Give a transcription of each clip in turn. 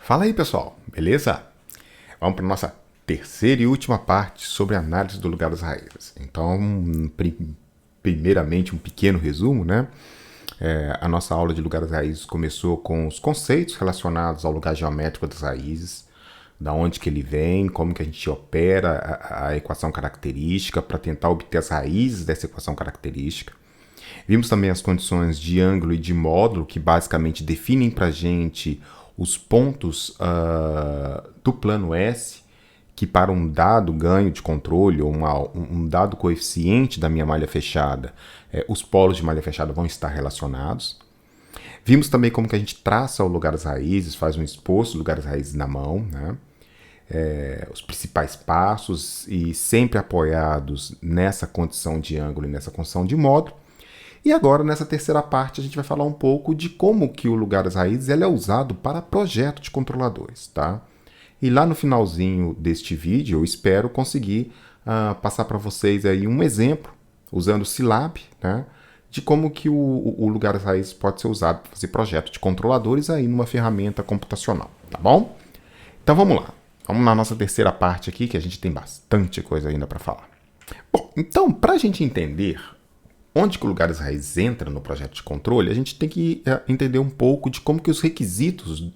Fala aí, pessoal, beleza? Vamos para a nossa terceira e última parte sobre a análise do lugar das raízes. Então, primeiramente, um pequeno resumo, né? A nossa aula de lugar das raízes começou com os conceitos relacionados ao lugar geométrico das raízes, da onde que ele vem, como que a gente opera a equação característica para tentar obter as raízes dessa equação característica. Vimos também as condições de ângulo e de módulo, que basicamente definem para a gente os pontos do plano S, que para um dado ganho de controle ou um dado coeficiente da minha malha fechada, os polos de malha fechada vão estar relacionados. Vimos também como que a gente traça o lugar das raízes, faz um esboço do lugar das raízes na mão, né? Os principais passos e sempre apoiados nessa condição de ângulo e nessa condição de módulo. E agora, nessa terceira parte, a gente vai falar um pouco de como que o lugar das raízes é usado para projeto de controladores, tá? E lá no finalzinho deste vídeo, eu espero conseguir passar para vocês aí um exemplo, usando o Scilab, né? De como que o lugar das raízes pode ser usado para fazer projeto de controladores aí numa ferramenta computacional, tá bom? Então vamos lá. Vamos na nossa terceira parte aqui, que a gente tem bastante coisa ainda para falar. Bom, então, para a gente entender onde que o lugar das raízes entra no projeto de controle, a gente tem que entender um pouco de como que os requisitos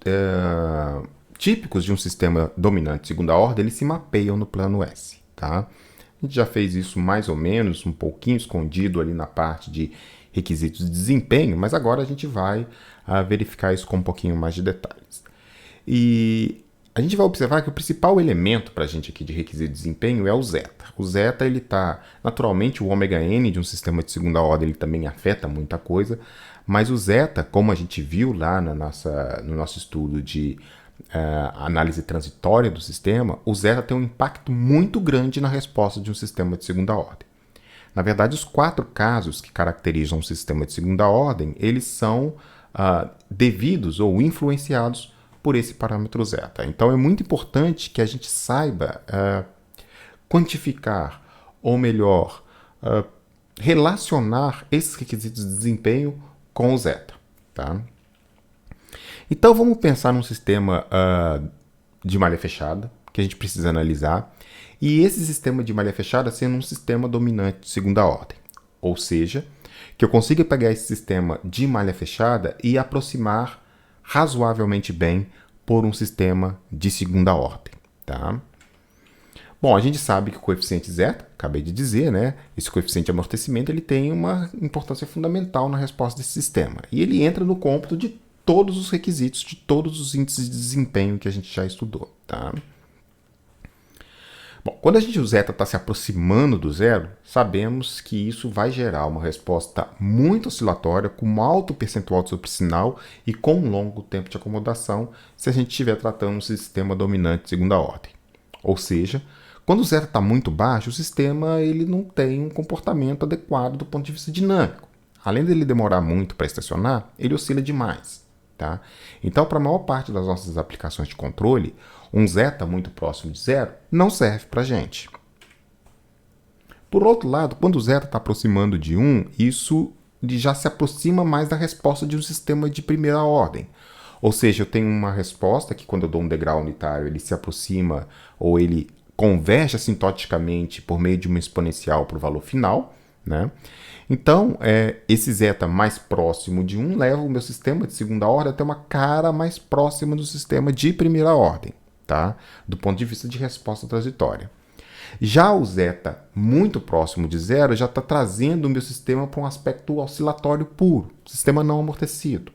típicos de um sistema dominante de segunda ordem, eles se mapeiam no plano S, tá? A gente já fez isso mais ou menos, um pouquinho escondido ali na parte de requisitos de desempenho, mas agora a gente vai verificar isso com um pouquinho mais de detalhes. E a gente vai observar que o principal elemento para a gente aqui de requisito de desempenho é o zeta. O zeta, ele está, naturalmente, o ômega n de um sistema de segunda ordem, ele também afeta muita coisa, mas o zeta, como a gente viu lá no nosso estudo de análise transitória do sistema, o zeta tem um impacto muito grande na resposta de um sistema de segunda ordem. Na verdade, os 4 casos que caracterizam um sistema de segunda ordem, eles são devidos ou influenciados por esse parâmetro zeta. Então, é muito importante que a gente saiba quantificar, ou melhor, relacionar esses requisitos de desempenho com o zeta, tá? Então, vamos pensar num sistema de malha fechada, que a gente precisa analisar, e esse sistema de malha fechada sendo um sistema dominante de segunda ordem. Ou seja, que eu consiga pegar esse sistema de malha fechada e aproximar razoavelmente bem por um sistema de segunda ordem, tá? Bom, a gente sabe que o coeficiente zeta, acabei de dizer, né? Esse coeficiente de amortecimento, ele tem uma importância fundamental na resposta desse sistema. E ele entra no cômputo de todos os requisitos, de todos os índices de desempenho que a gente já estudou, tá? Bom, quando o zeta está se aproximando do zero, sabemos que isso vai gerar uma resposta muito oscilatória, com um alto percentual de supersinal e com um longo tempo de acomodação, se a gente estiver tratando um sistema dominante de segunda ordem. Ou seja, quando o zeta está muito baixo, o sistema ele não tem um comportamento adequado do ponto de vista dinâmico. Além dele demorar muito para estacionar, ele oscila demais, tá? Então, para a maior parte das nossas aplicações de controle, um zeta muito próximo de zero não serve para a gente. Por outro lado, quando o zeta está aproximando de 1, isso já se aproxima mais da resposta de um sistema de primeira ordem. Ou seja, eu tenho uma resposta que quando eu dou um degrau unitário, ele se aproxima ou ele converge assintoticamente por meio de uma exponencial para o valor final, né? Então, esse zeta mais próximo de 1 leva o meu sistema de segunda ordem até uma cara mais próxima do sistema de primeira ordem, tá? Do ponto de vista de resposta transitória. Já o zeta muito próximo de zero já está trazendo o meu sistema para um aspecto oscilatório puro, sistema não amortecido.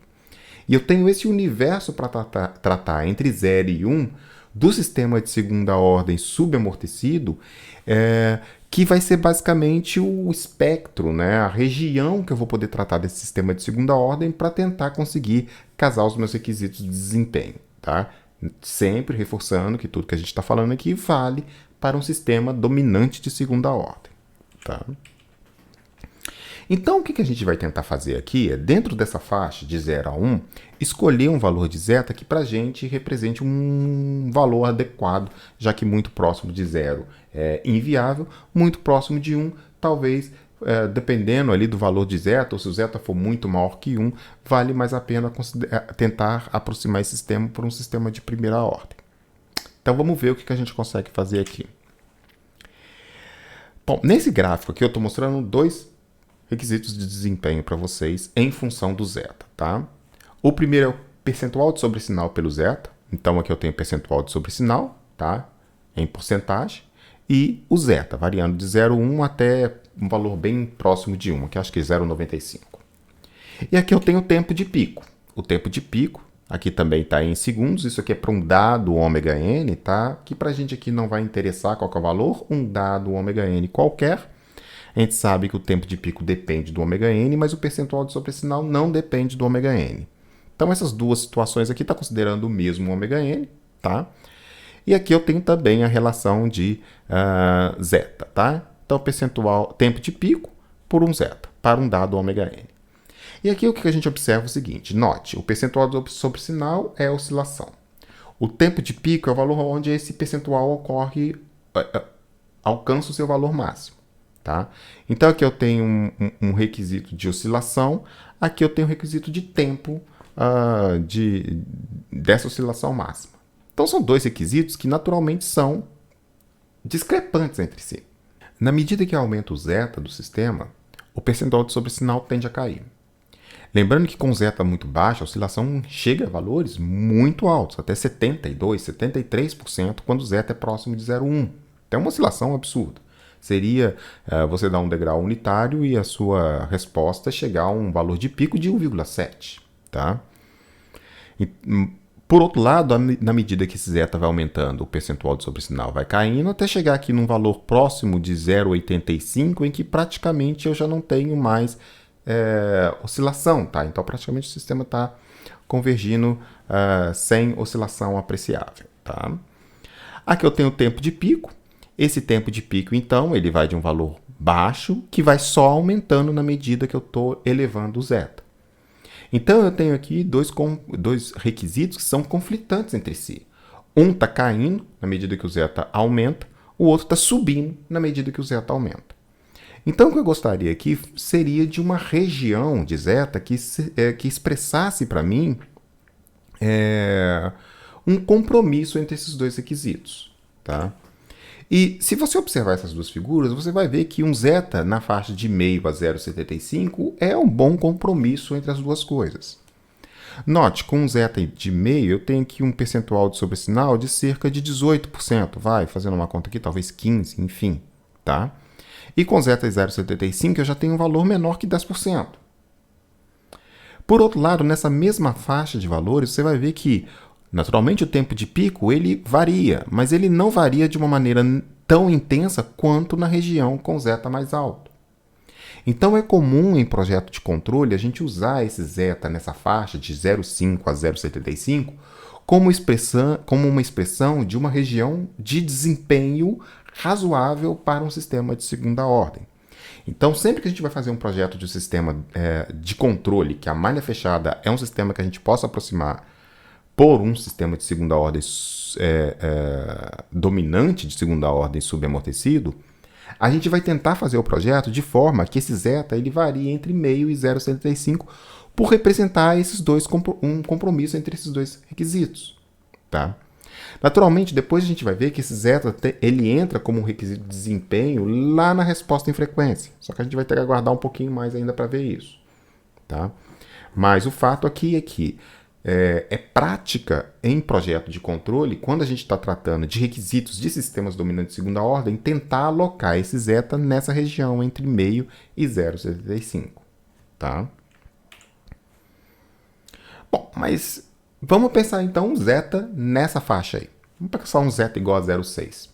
E eu tenho esse universo para tratar entre 0 e 1 do sistema de segunda ordem subamortecido, que vai ser basicamente o espectro, né? A região que eu vou poder tratar desse sistema de segunda ordem para tentar conseguir casar os meus requisitos de desempenho, tá? Sempre reforçando que tudo que a gente está falando aqui vale para um sistema dominante de segunda ordem, tá? Então, o que a gente vai tentar fazer aqui é, dentro dessa faixa de 0 a 1, escolher um valor de zeta que para a gente represente um valor adequado, já que muito próximo de 0 é inviável, muito próximo de 1 talvez dependendo ali do valor de zeta, ou se o zeta for muito maior que 1, vale mais a pena tentar aproximar esse sistema por um sistema de primeira ordem. Então vamos ver o que a gente consegue fazer aqui. Bom, nesse gráfico aqui eu estou mostrando dois requisitos de desempenho para vocês em função do zeta, tá? O primeiro é o percentual de sobressinal pelo zeta. Então aqui eu tenho percentual de sobressinal, tá? Em porcentagem. E o zeta, variando de 0,1 até um valor bem próximo de 1, que acho que é 0,95. E aqui eu tenho o tempo de pico. O tempo de pico, aqui também está em segundos. Isso aqui é para um dado ômega n, tá? Que para a gente aqui não vai interessar qual que é o valor. Um dado ômega n qualquer. A gente sabe que o tempo de pico depende do ômega n, mas o percentual de sobressinal não depende do ômega n. Então essas duas situações aqui está considerando o mesmo ômega n, tá? E aqui eu tenho também a relação de zeta, tá? Então percentual, tempo de pico por um zeta, para um dado ômega n. E aqui o que a gente observa é o seguinte, note, o percentual de sobressinal é a oscilação. O tempo de pico é o valor onde esse percentual ocorre, alcança o seu valor máximo. Tá? Então aqui eu tenho um requisito de oscilação, aqui eu tenho um requisito de tempo dessa oscilação máxima. Então são dois requisitos que naturalmente são discrepantes entre si. Na medida que aumenta o zeta do sistema, o percentual de sobressinal tende a cair. Lembrando que com zeta muito baixo, a oscilação chega a valores muito altos, até 72%, 73%, quando o zeta é próximo de 0,1. Então é uma oscilação absurda. Seria você dar um degrau unitário e a sua resposta chegar a um valor de pico de 1,7. Tá? Por outro lado, na medida que esse zeta vai aumentando, o percentual de sobressinal vai caindo, até chegar aqui num valor próximo de 0,85, em que praticamente eu já não tenho mais oscilação. Tá? Então, praticamente o sistema está convergindo sem oscilação apreciável. Tá? Aqui eu tenho o tempo de pico. Esse tempo de pico, então, ele vai de um valor baixo, que vai só aumentando na medida que eu estou elevando o zeta. Então, eu tenho aqui dois requisitos que são conflitantes entre si. Um está caindo na medida que o zeta aumenta, o outro está subindo na medida que o zeta aumenta. Então, o que eu gostaria aqui seria de uma região de zeta que expressasse para mim um compromisso entre esses dois requisitos. Tá? E se você observar essas duas figuras, você vai ver que um zeta na faixa de meio a 0,75 é um bom compromisso entre as duas coisas. Note, com um zeta de meio, eu tenho aqui um percentual de sobressinal de cerca de 18%. Vai, fazendo uma conta aqui, talvez 15%, enfim. Tá? E com zeta 0,75 eu já tenho um valor menor que 10%. Por outro lado, nessa mesma faixa de valores, você vai ver que naturalmente o tempo de pico ele varia, mas ele não varia de uma maneira tão intensa quanto na região com zeta mais alto. Então é comum em projeto de controle a gente usar esse zeta nessa faixa de 0,5 a 0,75 como uma expressão de uma região de desempenho razoável para um sistema de segunda ordem. Então, sempre que a gente vai fazer um projeto de um sistema de controle, que a malha fechada é um sistema que a gente possa aproximar por um sistema de segunda ordem dominante de segunda ordem subamortecido, a gente vai tentar fazer o projeto de forma que esse zeta ele varie entre meio e 0,75 por representar um compromisso entre esses dois requisitos. Tá? Naturalmente, depois a gente vai ver que esse zeta ele entra como um requisito de desempenho lá na resposta em frequência. Só que a gente vai ter que aguardar um pouquinho mais ainda para ver isso. Tá? Mas o fato aqui é que é prática em projeto de controle, quando a gente está tratando de requisitos de sistemas dominantes de segunda ordem, tentar alocar esse zeta nessa região entre meio e 0,75. Tá? Bom, mas vamos pensar então um zeta nessa faixa aí. Vamos pensar um zeta igual a 0,6.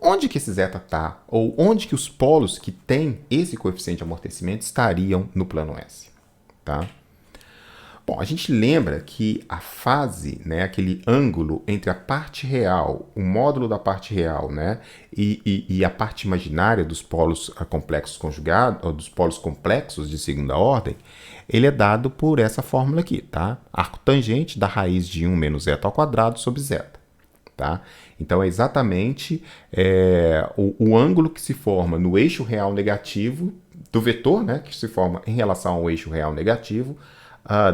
Onde que esse zeta está? Ou onde que os polos que têm esse coeficiente de amortecimento estariam no plano S? Tá? Bom, a gente lembra que a fase, né, aquele ângulo entre a parte real, o módulo da parte real, né, e a parte imaginária dos polos complexos conjugados, ou dos polos complexos de segunda ordem, ele é dado por essa fórmula aqui, tá? Arco tangente da raiz de 1 menos zeta ao quadrado sobre zeta. tá? Então é exatamente o ângulo que se forma no eixo real negativo do vetor, né, que se forma em relação ao eixo real negativo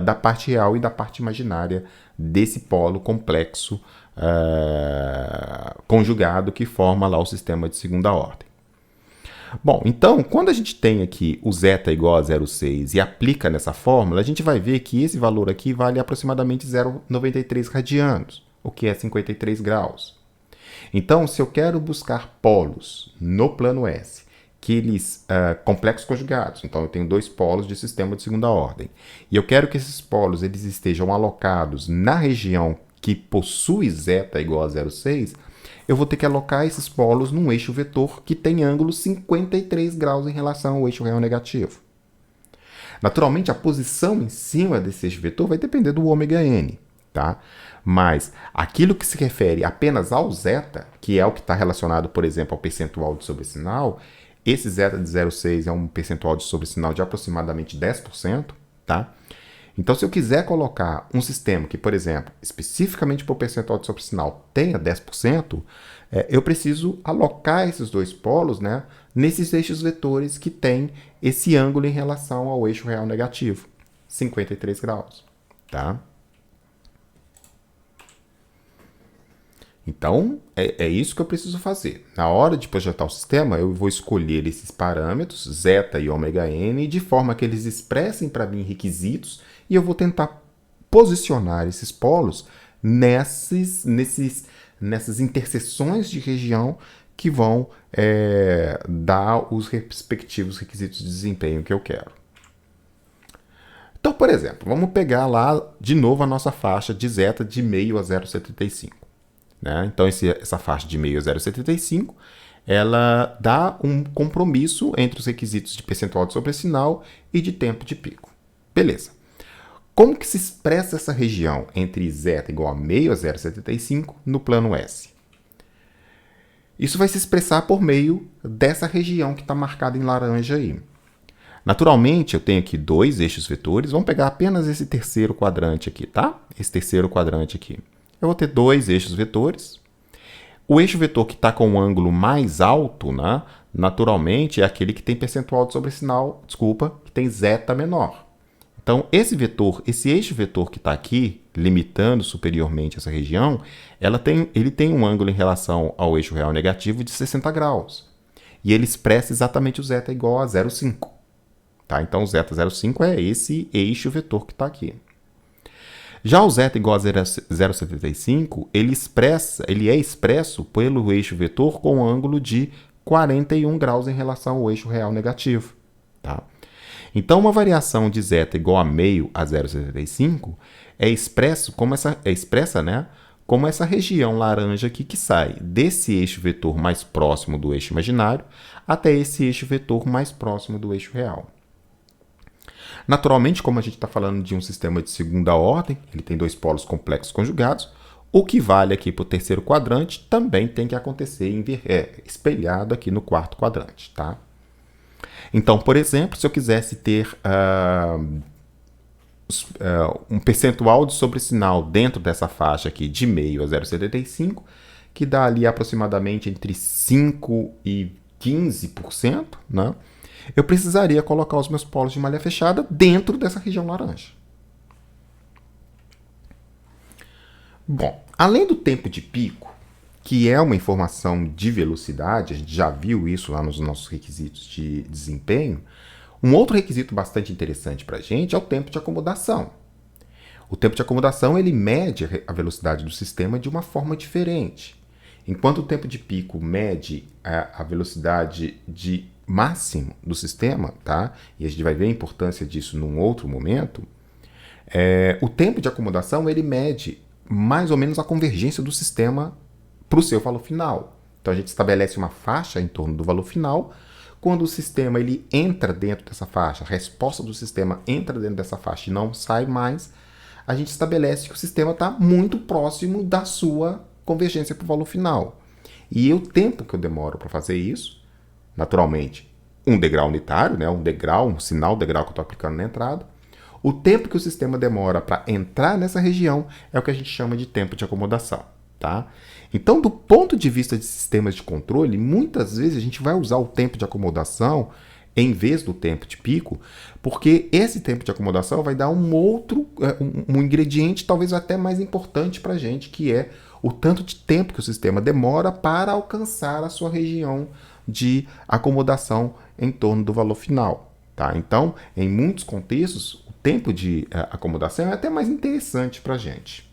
da parte real e da parte imaginária desse polo complexo conjugado que forma lá o sistema de segunda ordem. Bom, então, quando a gente tem aqui o zeta igual a 0,6 e aplica nessa fórmula, a gente vai ver que esse valor aqui vale aproximadamente 0,93 radianos, o que é 53 graus. Então, se eu quero buscar polos no plano S, que eles complexos conjugados, então eu tenho dois polos de sistema de segunda ordem, e eu quero que esses polos eles estejam alocados na região que possui zeta igual a 0,6, eu vou ter que alocar esses polos num eixo vetor que tem ângulo 53 graus em relação ao eixo real negativo. Naturalmente, a posição em cima desse eixo vetor vai depender do ômega n, tá? Mas aquilo que se refere apenas ao zeta, que é o que está relacionado, por exemplo, ao percentual de sobressinal, esse zeta de 0,6 é um percentual de sobressinal de aproximadamente 10%, tá? Então, se eu quiser colocar um sistema que, por exemplo, especificamente para o percentual de sobressinal tenha 10%, eu preciso alocar esses dois polos, né, nesses eixos vetores que têm esse ângulo em relação ao eixo real negativo, 53 graus. Tá? Então, é isso que eu preciso fazer. Na hora de projetar o sistema, eu vou escolher esses parâmetros, zeta e ômega n, de forma que eles expressem para mim requisitos, e eu vou tentar posicionar esses polos nessas interseções de região que vão dar os respectivos requisitos de desempenho que eu quero. Então, por exemplo, vamos pegar lá de novo a nossa faixa de zeta de meio a 0,75. Né? Então, essa faixa de meio a 0,75, ela dá um compromisso entre os requisitos de percentual de sobressinal e de tempo de pico. Beleza. Como que se expressa essa região entre zeta igual a meio a 0,75 no plano S? Isso vai se expressar por meio dessa região que está marcada em laranja aí. Naturalmente, eu tenho aqui dois eixos vetores. Vamos pegar apenas esse terceiro quadrante aqui, tá? Esse terceiro quadrante aqui. Eu vou ter dois eixos vetores. O eixo vetor que está com o ângulo mais alto, né, naturalmente, é aquele que tem percentual de sobressinal, que tem zeta menor. Então, esse eixo vetor que está aqui, limitando superiormente essa região, ele tem um ângulo em relação ao eixo real negativo de 60 graus. E ele expressa exatamente o zeta igual a 0,5. Tá? Então, o zeta 0,5 é esse eixo vetor que está aqui. Já o zeta igual a 0,75, ele é expresso pelo eixo vetor com ângulo de 41 graus em relação ao eixo real negativo. Tá? Então, uma variação de zeta igual a meio a 0,75 é expressa como essa região laranja aqui que sai desse eixo vetor mais próximo do eixo imaginário até esse eixo vetor mais próximo do eixo real. Naturalmente, como a gente está falando de um sistema de segunda ordem, ele tem dois polos complexos conjugados, o que vale aqui para o terceiro quadrante também tem que acontecer espelhado aqui no quarto quadrante. Tá? Então, por exemplo, se eu quisesse ter um percentual de sobressinal dentro dessa faixa aqui de meio a 0,75, que dá ali aproximadamente entre 5% e 15%, né? Eu precisaria colocar os meus polos de malha fechada dentro dessa região laranja. Bom, além do tempo de pico, que é uma informação de velocidade, a gente já viu isso lá nos nossos requisitos de desempenho, um outro requisito bastante interessante para a gente é o tempo de acomodação. O tempo de acomodação ele mede a velocidade do sistema de uma forma diferente. Enquanto o tempo de pico mede a velocidade de máximo do sistema, tá? E a gente vai ver a importância disso num outro momento, o tempo de acomodação ele mede mais ou menos a convergência do sistema para o seu valor final. Então a gente estabelece uma faixa em torno do valor final. Quando o sistema ele entra dentro dessa faixa, a resposta do sistema entra dentro dessa faixa e não sai mais, a gente estabelece que o sistema está muito próximo da sua convergência para o valor final. E o tempo que eu demoro para fazer isso, naturalmente, um degrau unitário, né? Um sinal degrau que eu estou aplicando na entrada. O tempo que o sistema demora para entrar nessa região é o que a gente chama de tempo de acomodação. tá? Então, do ponto de vista de sistemas de controle, muitas vezes a gente vai usar o tempo de acomodação em vez do tempo de pico, porque esse tempo de acomodação vai dar um outro, um ingrediente talvez até mais importante para a gente, que é o tanto de tempo que o sistema demora para alcançar a sua região de acomodação em torno do valor final. Tá? Então, em muitos contextos, o tempo de acomodação é até mais interessante para a gente.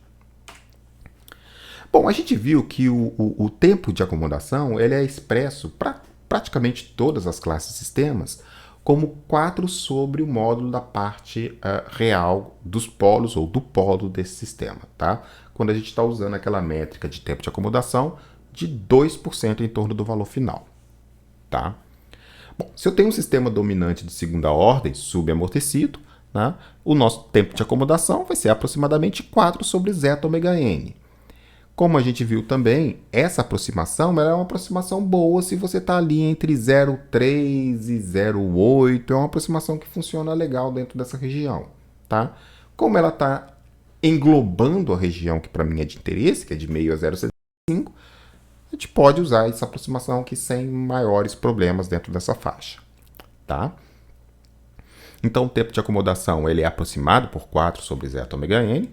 Bom, a gente viu que o tempo de acomodação ele é expresso para praticamente todas as classes de sistemas como 4 sobre o módulo da parte real dos polos ou do polo desse sistema, tá? Quando a gente está usando aquela métrica de tempo de acomodação de 2% em torno do valor final, tá? Bom, se eu tenho um sistema dominante de segunda ordem subamortecido, né, o nosso tempo de acomodação vai ser aproximadamente 4 sobre zeta ômega n. Como a gente viu também, essa aproximação é uma aproximação boa se você está ali entre 0,3 e 0,8. É uma aproximação que funciona legal dentro dessa região. Tá? Como ela está englobando a região que para mim é de interesse, que é de meio a 0,75, a gente pode usar essa aproximação aqui sem maiores problemas dentro dessa faixa. Tá? Então, o tempo de acomodação ele é aproximado por 4 sobre zeta ômega n.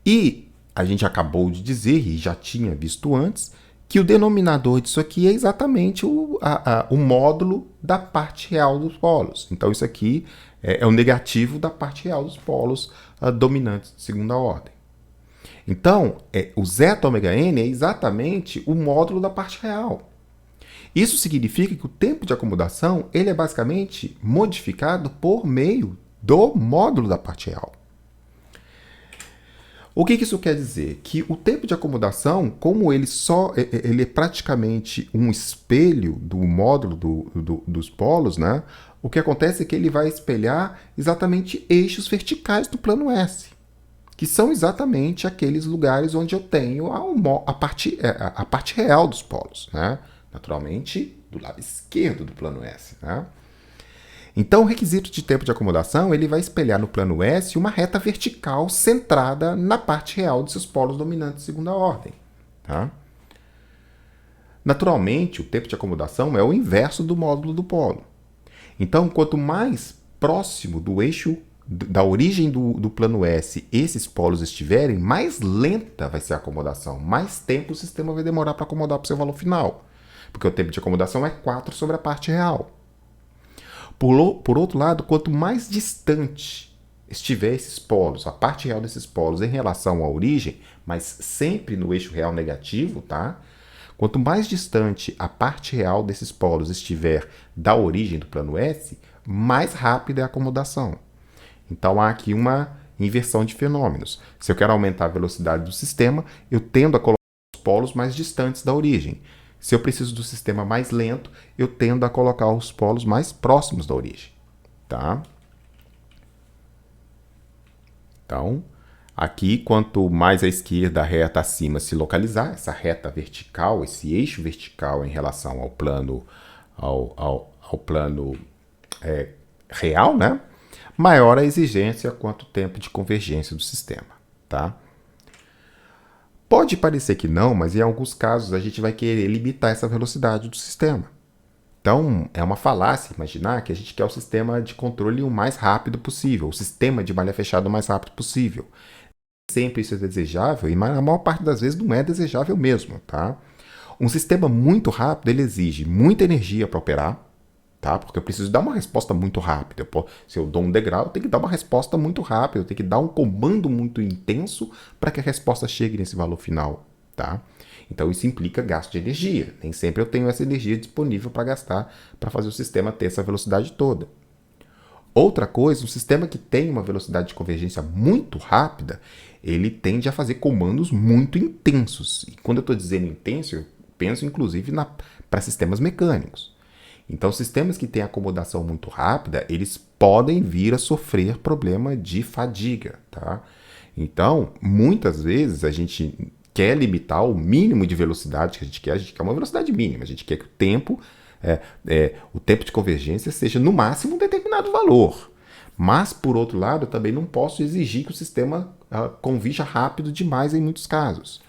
E a gente acabou de dizer, e já tinha visto antes, que o denominador disso aqui é exatamente o módulo da parte real dos polos. Então, isso aqui é o negativo da parte real dos polos dominantes de segunda ordem. Então, o zeta ômega n é exatamente o módulo da parte real. Isso significa que o tempo de acomodação ele é basicamente modificado por meio do módulo da parte real. O que isso quer dizer? Que o tempo de acomodação, como ele é praticamente um espelho do módulo dos polos, né? O que acontece é que ele vai espelhar exatamente eixos verticais do plano S, que são exatamente aqueles lugares onde eu tenho a parte real dos polos, né? Naturalmente, do lado esquerdo do plano S, né? Então, o requisito de tempo de acomodação ele vai espelhar no plano S uma reta vertical centrada na parte real de seus polos dominantes de segunda ordem. Tá? Naturalmente, o tempo de acomodação é o inverso do módulo do polo. Então, quanto mais próximo do eixo da origem do plano S esses polos estiverem, mais lenta vai ser a acomodação, mais tempo o sistema vai demorar para acomodar para o seu valor final. Porque o tempo de acomodação é 4 sobre a parte real. Por outro lado, quanto mais distante estiver esses polos, a parte real desses polos em relação à origem, mas sempre no eixo real negativo, tá? Quanto mais distante a parte real desses polos estiver da origem do plano S, mais rápida é a acomodação. Então há aqui uma inversão de fenômenos. Se eu quero aumentar a velocidade do sistema, eu tendo a colocar os polos mais distantes da origem. Se eu preciso do sistema mais lento, eu tendo a colocar os polos mais próximos da origem. Tá? Então, aqui, quanto mais à esquerda a reta acima se localizar, essa reta vertical, esse eixo vertical em relação ao plano, ao plano real, né? Maior a exigência quanto ao tempo de convergência do sistema. Tá? Pode parecer que não, mas em alguns casos a gente vai querer limitar essa velocidade do sistema. Então, é uma falácia imaginar que a gente quer o sistema de controle o mais rápido possível, o sistema de malha fechada o mais rápido possível. Sempre isso é desejável e na maior parte das vezes não é desejável mesmo. Tá? Um sistema muito rápido ele exige muita energia para operar, tá? Porque eu preciso dar uma resposta muito rápida. Se eu dou um degrau, eu tenho que dar uma resposta muito rápida, eu tenho que dar um comando muito intenso para que a resposta chegue nesse valor final. Tá? Então isso implica gasto de energia. Nem sempre eu tenho essa energia disponível para gastar para fazer o sistema ter essa velocidade toda. Outra coisa, um sistema que tem uma velocidade de convergência muito rápida, ele tende a fazer comandos muito intensos. E quando eu estou dizendo intenso, eu penso inclusive para sistemas mecânicos. Então, sistemas que têm acomodação muito rápida, eles podem vir a sofrer problema de fadiga, tá? Então, muitas vezes a gente quer limitar o mínimo de velocidade que a gente quer uma velocidade mínima, a gente quer que o tempo de convergência seja no máximo um determinado valor. Mas, por outro lado, eu também não posso exigir que o sistema convija rápido demais em muitos casos.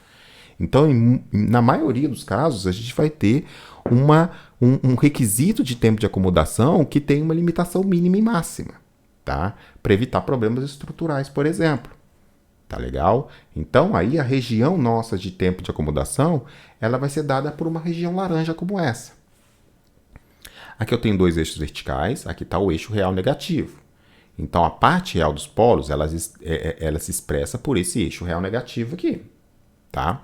Então, na maioria dos casos, a gente vai ter um requisito de tempo de acomodação que tem uma limitação mínima e máxima, tá? Para evitar problemas estruturais, por exemplo. Tá legal? Então, aí a região nossa de tempo de acomodação, ela vai ser dada por uma região laranja como essa. Aqui eu tenho dois eixos verticais, aqui está o eixo real negativo. Então, a parte real dos polos, ela se expressa por esse eixo real negativo aqui, tá?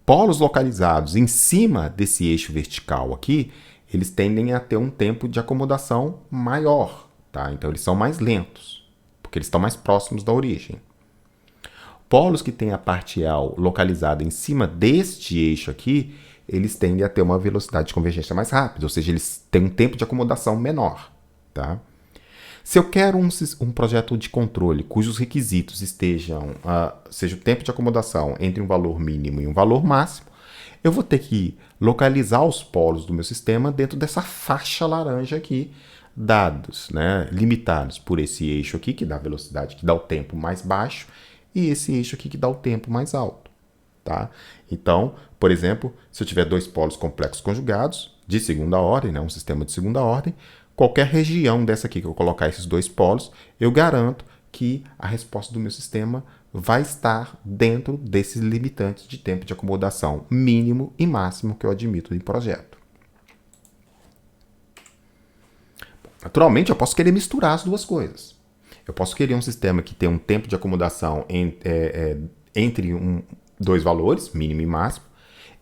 Polos localizados em cima desse eixo vertical aqui, eles tendem a ter um tempo de acomodação maior, tá? Então, eles são mais lentos, porque eles estão mais próximos da origem. Polos que têm a parte real localizada em cima deste eixo aqui, eles tendem a ter uma velocidade de convergência mais rápida, ou seja, eles têm um tempo de acomodação menor, tá? Se eu quero um projeto de controle cujos requisitos seja o tempo de acomodação entre um valor mínimo e um valor máximo, eu vou ter que localizar os polos do meu sistema dentro dessa faixa laranja aqui, dados, né, limitados por esse eixo aqui, que dá a velocidade, que dá o tempo mais baixo, e esse eixo aqui que dá o tempo mais alto. Tá? Então, por exemplo, se eu tiver dois polos complexos conjugados, de segunda ordem, né, um sistema de segunda ordem, qualquer região dessa aqui que eu colocar esses dois polos, eu garanto que a resposta do meu sistema vai estar dentro desses limitantes de tempo de acomodação mínimo e máximo que eu admito em projeto. Naturalmente, eu posso querer misturar as duas coisas. Eu posso querer um sistema que tenha um tempo de acomodação entre dois valores, mínimo e máximo,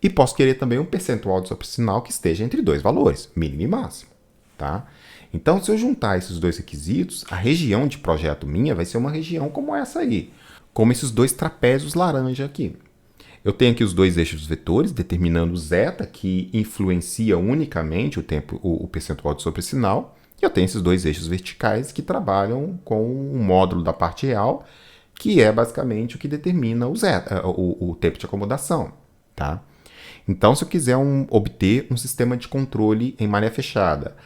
e posso querer também um percentual de sobresinal que esteja entre dois valores, mínimo e máximo. Tá? Então, se eu juntar esses dois requisitos, a região de projeto minha vai ser uma região como essa aí, como esses dois trapézios laranja aqui. Eu tenho aqui os dois eixos vetores, determinando o zeta, que influencia unicamente o percentual de sobresinal, e eu tenho esses dois eixos verticais que trabalham com um módulo da parte real, que é basicamente o que determina o tempo de acomodação. Tá? Então, se eu quiser obter um sistema de controle em malha fechada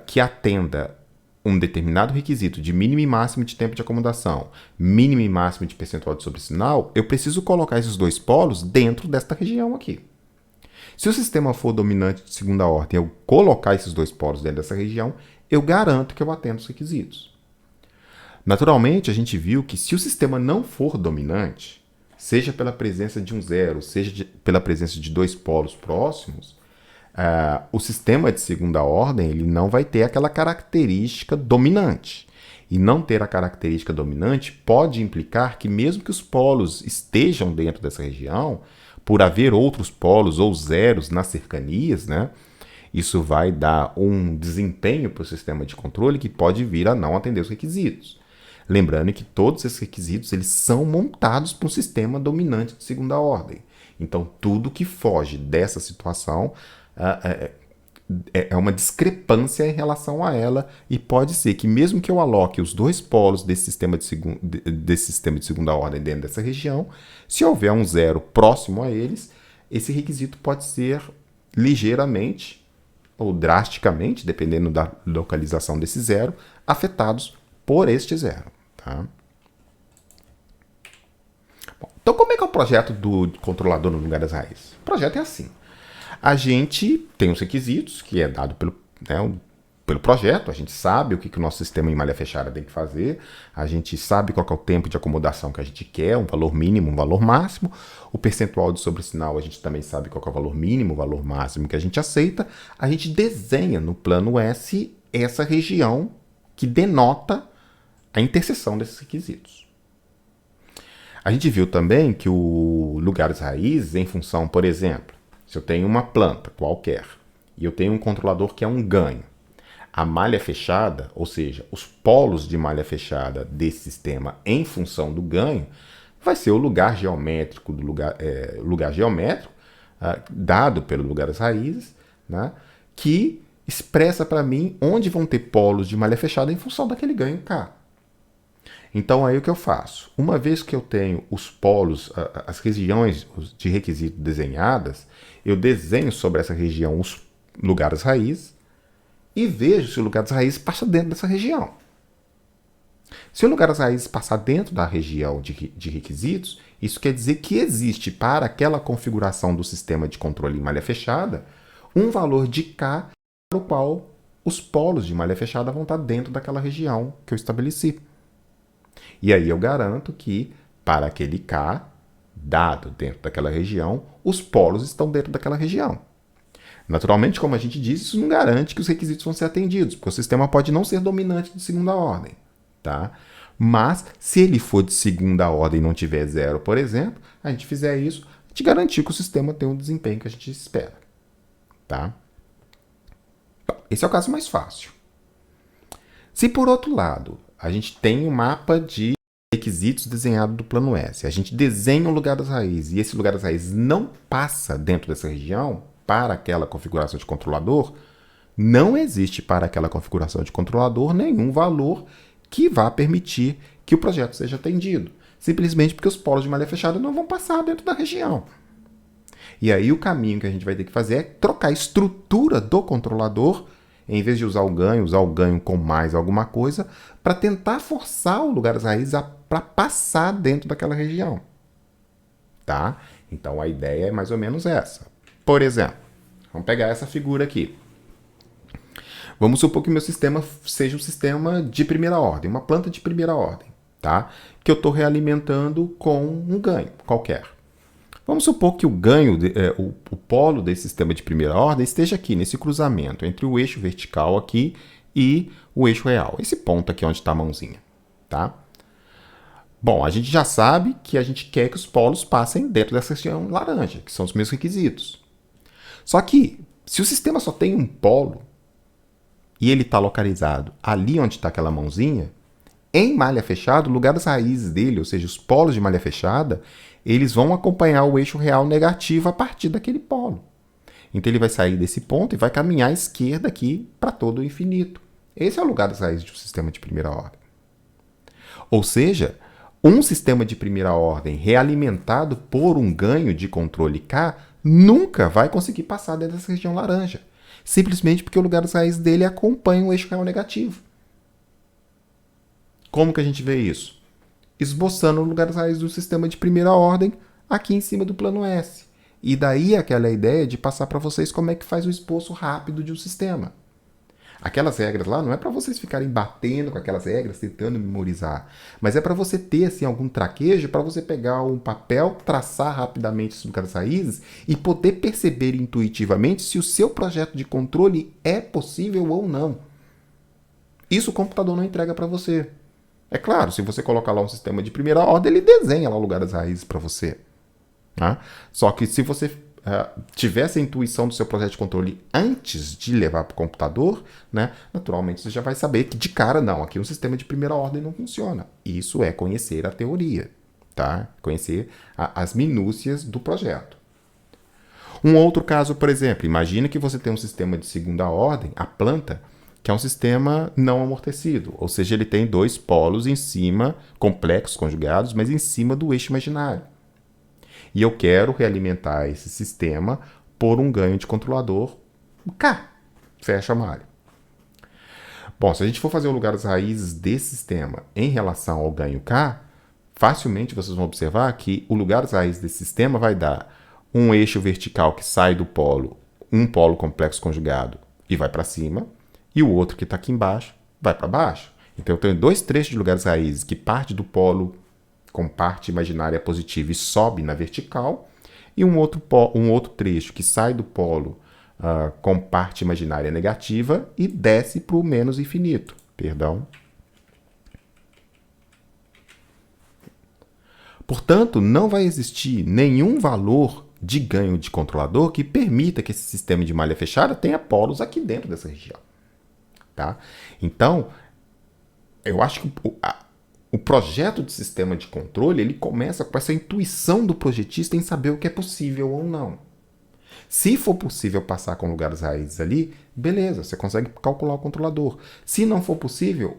que atenda um determinado requisito de mínimo e máximo de tempo de acomodação, mínimo e máximo de percentual de sobresinal, eu preciso colocar esses dois polos dentro desta região aqui. Se o sistema for dominante de segunda ordem, eu colocar esses dois polos dentro dessa região, eu garanto que eu atendo os requisitos. Naturalmente, a gente viu que se o sistema não for dominante, seja pela presença de um zero, seja pela presença de dois polos próximos, o sistema de segunda ordem ele não vai ter aquela característica dominante. E não ter a característica dominante pode implicar que mesmo que os polos estejam dentro dessa região, por haver outros polos ou zeros nas cercanias, né, isso vai dar um desempenho para o sistema de controle que pode vir a não atender os requisitos. Lembrando que todos esses requisitos eles são montados para um sistema dominante de segunda ordem. Então, tudo que foge dessa situação é uma discrepância em relação a ela, e pode ser que mesmo que eu aloque os dois polos desse sistema de segunda ordem dentro dessa região, se houver um zero próximo a eles, esse requisito pode ser ligeiramente ou drasticamente, dependendo da localização desse zero, afetados por este zero. Tá? Bom, então, como é que é o projeto do controlador no lugar das raízes? O projeto é assim. A gente tem os requisitos, que é dado pelo projeto, a gente sabe o que o nosso sistema em malha fechada tem que fazer, a gente sabe qual que é o tempo de acomodação que a gente quer, um valor mínimo, um valor máximo, o percentual de sobresinal a gente também sabe qual que é o valor mínimo, o valor máximo que a gente aceita, a gente desenha no plano S essa região que denota a interseção desses requisitos. A gente viu também que o lugar das raízes, em função, por exemplo, se eu tenho uma planta qualquer e eu tenho um controlador que é um ganho, a malha fechada, ou seja, os polos de malha fechada desse sistema em função do ganho, vai ser o lugar geométrico do lugar geométrico dado pelo lugar das raízes, né, que expressa para mim onde vão ter polos de malha fechada em função daquele ganho K. Então, aí o que eu faço? Uma vez que eu tenho os polos, as regiões de requisito desenhadas, eu desenho sobre essa região os lugares raízes e vejo se o lugar das raízes passa dentro dessa região. Se o lugar das raízes passar dentro da região de requisitos, isso quer dizer que existe para aquela configuração do sistema de controle em malha fechada um valor de K para o qual os polos de malha fechada vão estar dentro daquela região que eu estabeleci. E aí eu garanto que para aquele K dado dentro daquela região, os polos estão dentro daquela região. Naturalmente, como a gente disse, isso não garante que os requisitos vão ser atendidos, porque o sistema pode não ser dominante de segunda ordem. Tá? Mas, se ele for de segunda ordem e não tiver zero, por exemplo, a gente fizer isso, a gente garantir que o sistema tem o desempenho que a gente espera. Tá? Esse é o caso mais fácil. Se, por outro lado, a gente tem um mapa de requisitos desenhado do plano S, a gente desenha um lugar das raízes e esse lugar das raízes não passa dentro dessa região para aquela configuração de controlador, não existe para aquela configuração de controlador nenhum valor que vá permitir que o projeto seja atendido, simplesmente porque os polos de malha fechada não vão passar dentro da região. E aí o caminho que a gente vai ter que fazer é trocar a estrutura do controlador, em vez de usar o ganho com mais alguma coisa, para tentar forçar o lugar das raízes para passar dentro daquela região. Tá? Então a ideia é mais ou menos essa. Por exemplo, vamos pegar essa figura aqui. Vamos supor que o meu sistema seja um sistema de primeira ordem, uma planta de primeira ordem, tá? Que eu estou realimentando com um ganho qualquer. Vamos supor que o ganho, o polo desse sistema de primeira ordem esteja aqui, nesse cruzamento entre o eixo vertical aqui e o eixo real. Esse ponto aqui onde está a mãozinha, tá? Bom, a gente já sabe que a gente quer que os polos passem dentro dessa região laranja, que são os meus requisitos. Só que, se o sistema só tem um polo, e ele está localizado ali onde está aquela mãozinha, em malha fechada, o lugar das raízes dele, ou seja, os polos de malha fechada, eles vão acompanhar o eixo real negativo a partir daquele polo. Então ele vai sair desse ponto e vai caminhar à esquerda aqui para todo o infinito. Esse é o lugar das raízes de um sistema de primeira ordem. Ou seja, um sistema de primeira ordem realimentado por um ganho de controle K nunca vai conseguir passar dentro dessa região laranja. Simplesmente porque o lugar das raízes dele acompanha o eixo real negativo. Como que a gente vê isso? Esboçando o lugar das raízes do sistema de primeira ordem aqui em cima do plano S. E daí aquela ideia de passar para vocês como é que faz o esboço rápido de um sistema. Aquelas regras lá não é para vocês ficarem batendo com aquelas regras, tentando memorizar, mas é para você ter assim, algum traquejo, para você pegar um papel, traçar rapidamente esse lugar das raízes e poder perceber intuitivamente se o seu projeto de controle é possível ou não. Isso o computador não entrega para você. É claro, se você colocar lá um sistema de primeira ordem, ele desenha lá o lugar das raízes para você. Tá? Só que se você tivesse a intuição do seu projeto de controle antes de levar para o computador, né, naturalmente você já vai saber que de cara, não, aqui um sistema de primeira ordem não funciona. Isso é conhecer a teoria, tá? Conhecer as minúcias do projeto. Um outro caso, por exemplo, imagina que você tem um sistema de segunda ordem, a planta, que é um sistema não amortecido, ou seja, ele tem dois polos em cima, complexos conjugados, mas em cima do eixo imaginário. E eu quero realimentar esse sistema por um ganho de controlador K. Fecha a malha. Bom, se a gente for fazer o lugar das raízes desse sistema em relação ao ganho K, facilmente vocês vão observar que o lugar das raízes desse sistema vai dar um eixo vertical que sai do polo, um polo complexo conjugado e vai para cima, e o outro que está aqui embaixo vai para baixo. Então eu tenho dois trechos de lugares raízes que parte do polo com parte imaginária positiva e sobe na vertical, e um outro trecho que sai do polo com parte imaginária negativa e desce para o menos infinito. Perdão. Portanto, não vai existir nenhum valor de ganho de controlador que permita que esse sistema de malha fechada tenha polos aqui dentro dessa região. Tá? Então, eu acho que o projeto de sistema de controle ele começa com essa intuição do projetista em saber o que é possível ou não. Se for possível passar com lugares raízes ali, beleza, você consegue calcular o controlador. Se não for possível,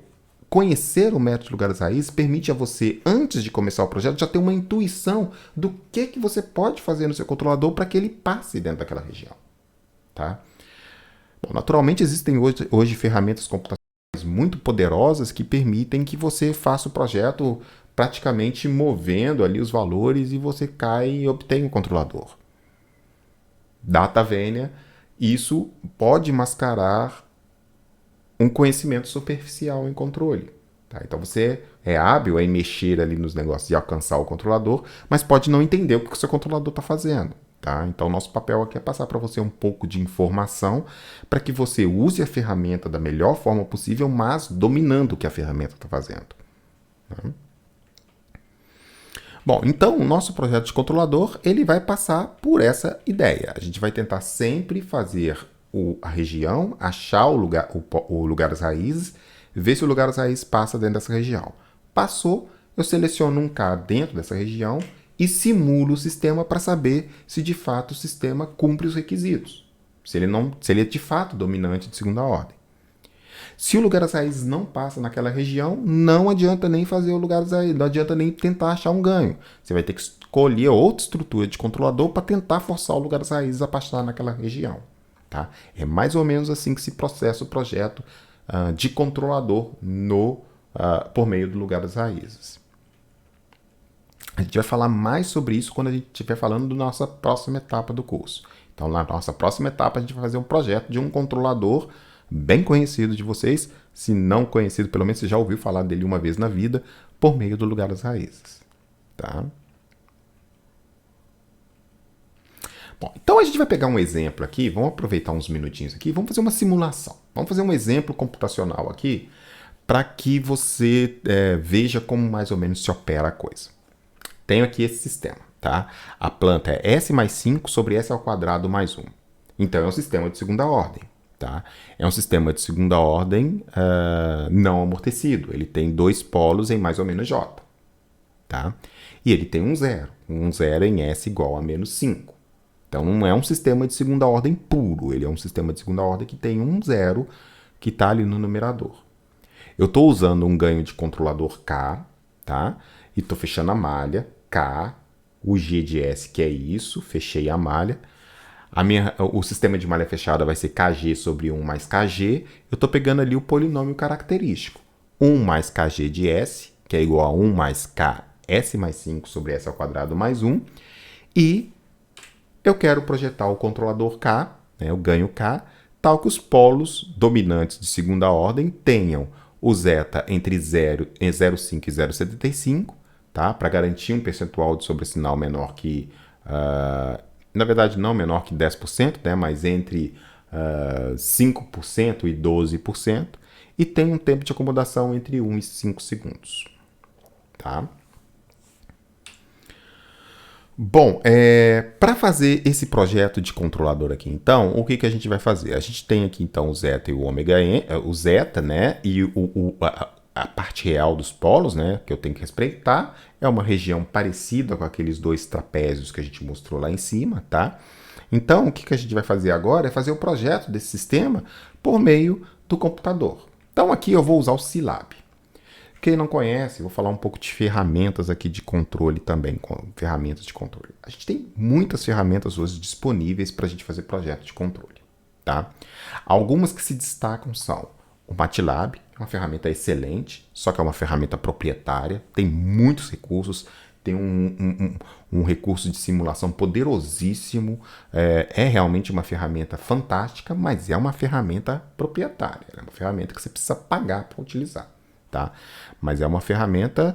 conhecer o método de lugares raízes permite a você, antes de começar o projeto, já ter uma intuição do que você pode fazer no seu controlador para que ele passe dentro daquela região. Tá? Bom, naturalmente existem hoje ferramentas computacionais muito poderosas que permitem que você faça o projeto praticamente movendo ali os valores e você cai e obtém o controlador. Data vênia, isso pode mascarar um conhecimento superficial em controle. Tá? Então você é hábil em mexer ali nos negócios e alcançar o controlador, mas pode não entender o que o seu controlador está fazendo. Tá? Então nosso papel aqui é passar para você um pouco de informação para que você use a ferramenta da melhor forma possível, mas dominando o que a ferramenta está fazendo. Tá? Bom, então o nosso projeto de controlador ele vai passar por essa ideia. A gente vai tentar sempre fazer a região, achar o lugar das raízes, ver se o lugar das raízes passa dentro dessa região. Passou, eu seleciono um K dentro dessa região e simulo o sistema para saber se de fato o sistema cumpre os requisitos. Se ele é de fato dominante de segunda ordem. Se o lugar das raízes não passa naquela região, não adianta nem fazer o lugar das raízes, não adianta nem tentar achar um ganho. Você vai ter que escolher outra estrutura de controlador para tentar forçar o lugar das raízes a passar naquela região. Tá? É mais ou menos assim que se processa o projeto de controlador por meio do lugar das raízes. A gente vai falar mais sobre isso quando a gente estiver falando da nossa próxima etapa do curso. Então, na nossa próxima etapa, a gente vai fazer um projeto de um controlador bem conhecido de vocês. Se não conhecido, pelo menos você já ouviu falar dele uma vez na vida, por meio do lugar das raízes. Tá? Bom, então a gente vai pegar um exemplo aqui, vamos aproveitar uns minutinhos aqui, vamos fazer uma simulação. Vamos fazer um exemplo computacional aqui para que você veja como mais ou menos se opera a coisa. Tenho aqui esse sistema, tá? A planta é S mais 5 sobre S ao quadrado mais 1. Então é um sistema de segunda ordem, tá? É um sistema de segunda ordem não amortecido. Ele tem dois polos em mais ou menos J, tá? E ele tem um zero. Um zero em S igual a menos 5. Então não é um sistema de segunda ordem puro. Ele é um sistema de segunda ordem que tem um zero que está ali no numerador. Eu estou usando um ganho de controlador K, tá? E estou fechando a malha. K, o G de S, que é isso, fechei a malha. O sistema de malha fechada vai ser Kg sobre 1 mais Kg. Eu estou pegando ali o polinômio característico. 1 mais Kg de S, que é igual a 1 mais K, S mais 5 sobre S ao quadrado mais 1. E eu quero projetar o controlador K, né, o ganho K, tal que os polos dominantes de segunda ordem tenham o zeta entre 0,5 e 0,75, tá? Para garantir um percentual de sobressinal menor que, na verdade não menor que 10%, né? Mas entre 5% e 12%, e tem um tempo de acomodação entre 1 e 5 segundos. Tá? Bom, para fazer esse projeto de controlador aqui, então, o que a gente vai fazer? A gente tem aqui, então, o zeta e o ômega n, o zeta, né, e a parte real dos polos, né, que eu tenho que respeitar, é uma região parecida com aqueles dois trapézios que a gente mostrou lá em cima, tá? Então, o que a gente vai fazer agora é fazer o projeto desse sistema por meio do computador. Então, aqui eu vou usar o Scilab. Quem não conhece, vou falar um pouco de ferramentas aqui de controle também, ferramentas de controle. A gente tem muitas ferramentas hoje disponíveis para a gente fazer projeto de controle, tá? Algumas que se destacam são o MATLAB, é uma ferramenta excelente, só que é uma ferramenta proprietária, tem muitos recursos, tem um recurso de simulação poderosíssimo, é realmente uma ferramenta fantástica, mas é uma ferramenta proprietária, é uma ferramenta que você precisa pagar para utilizar. Tá? Mas é uma ferramenta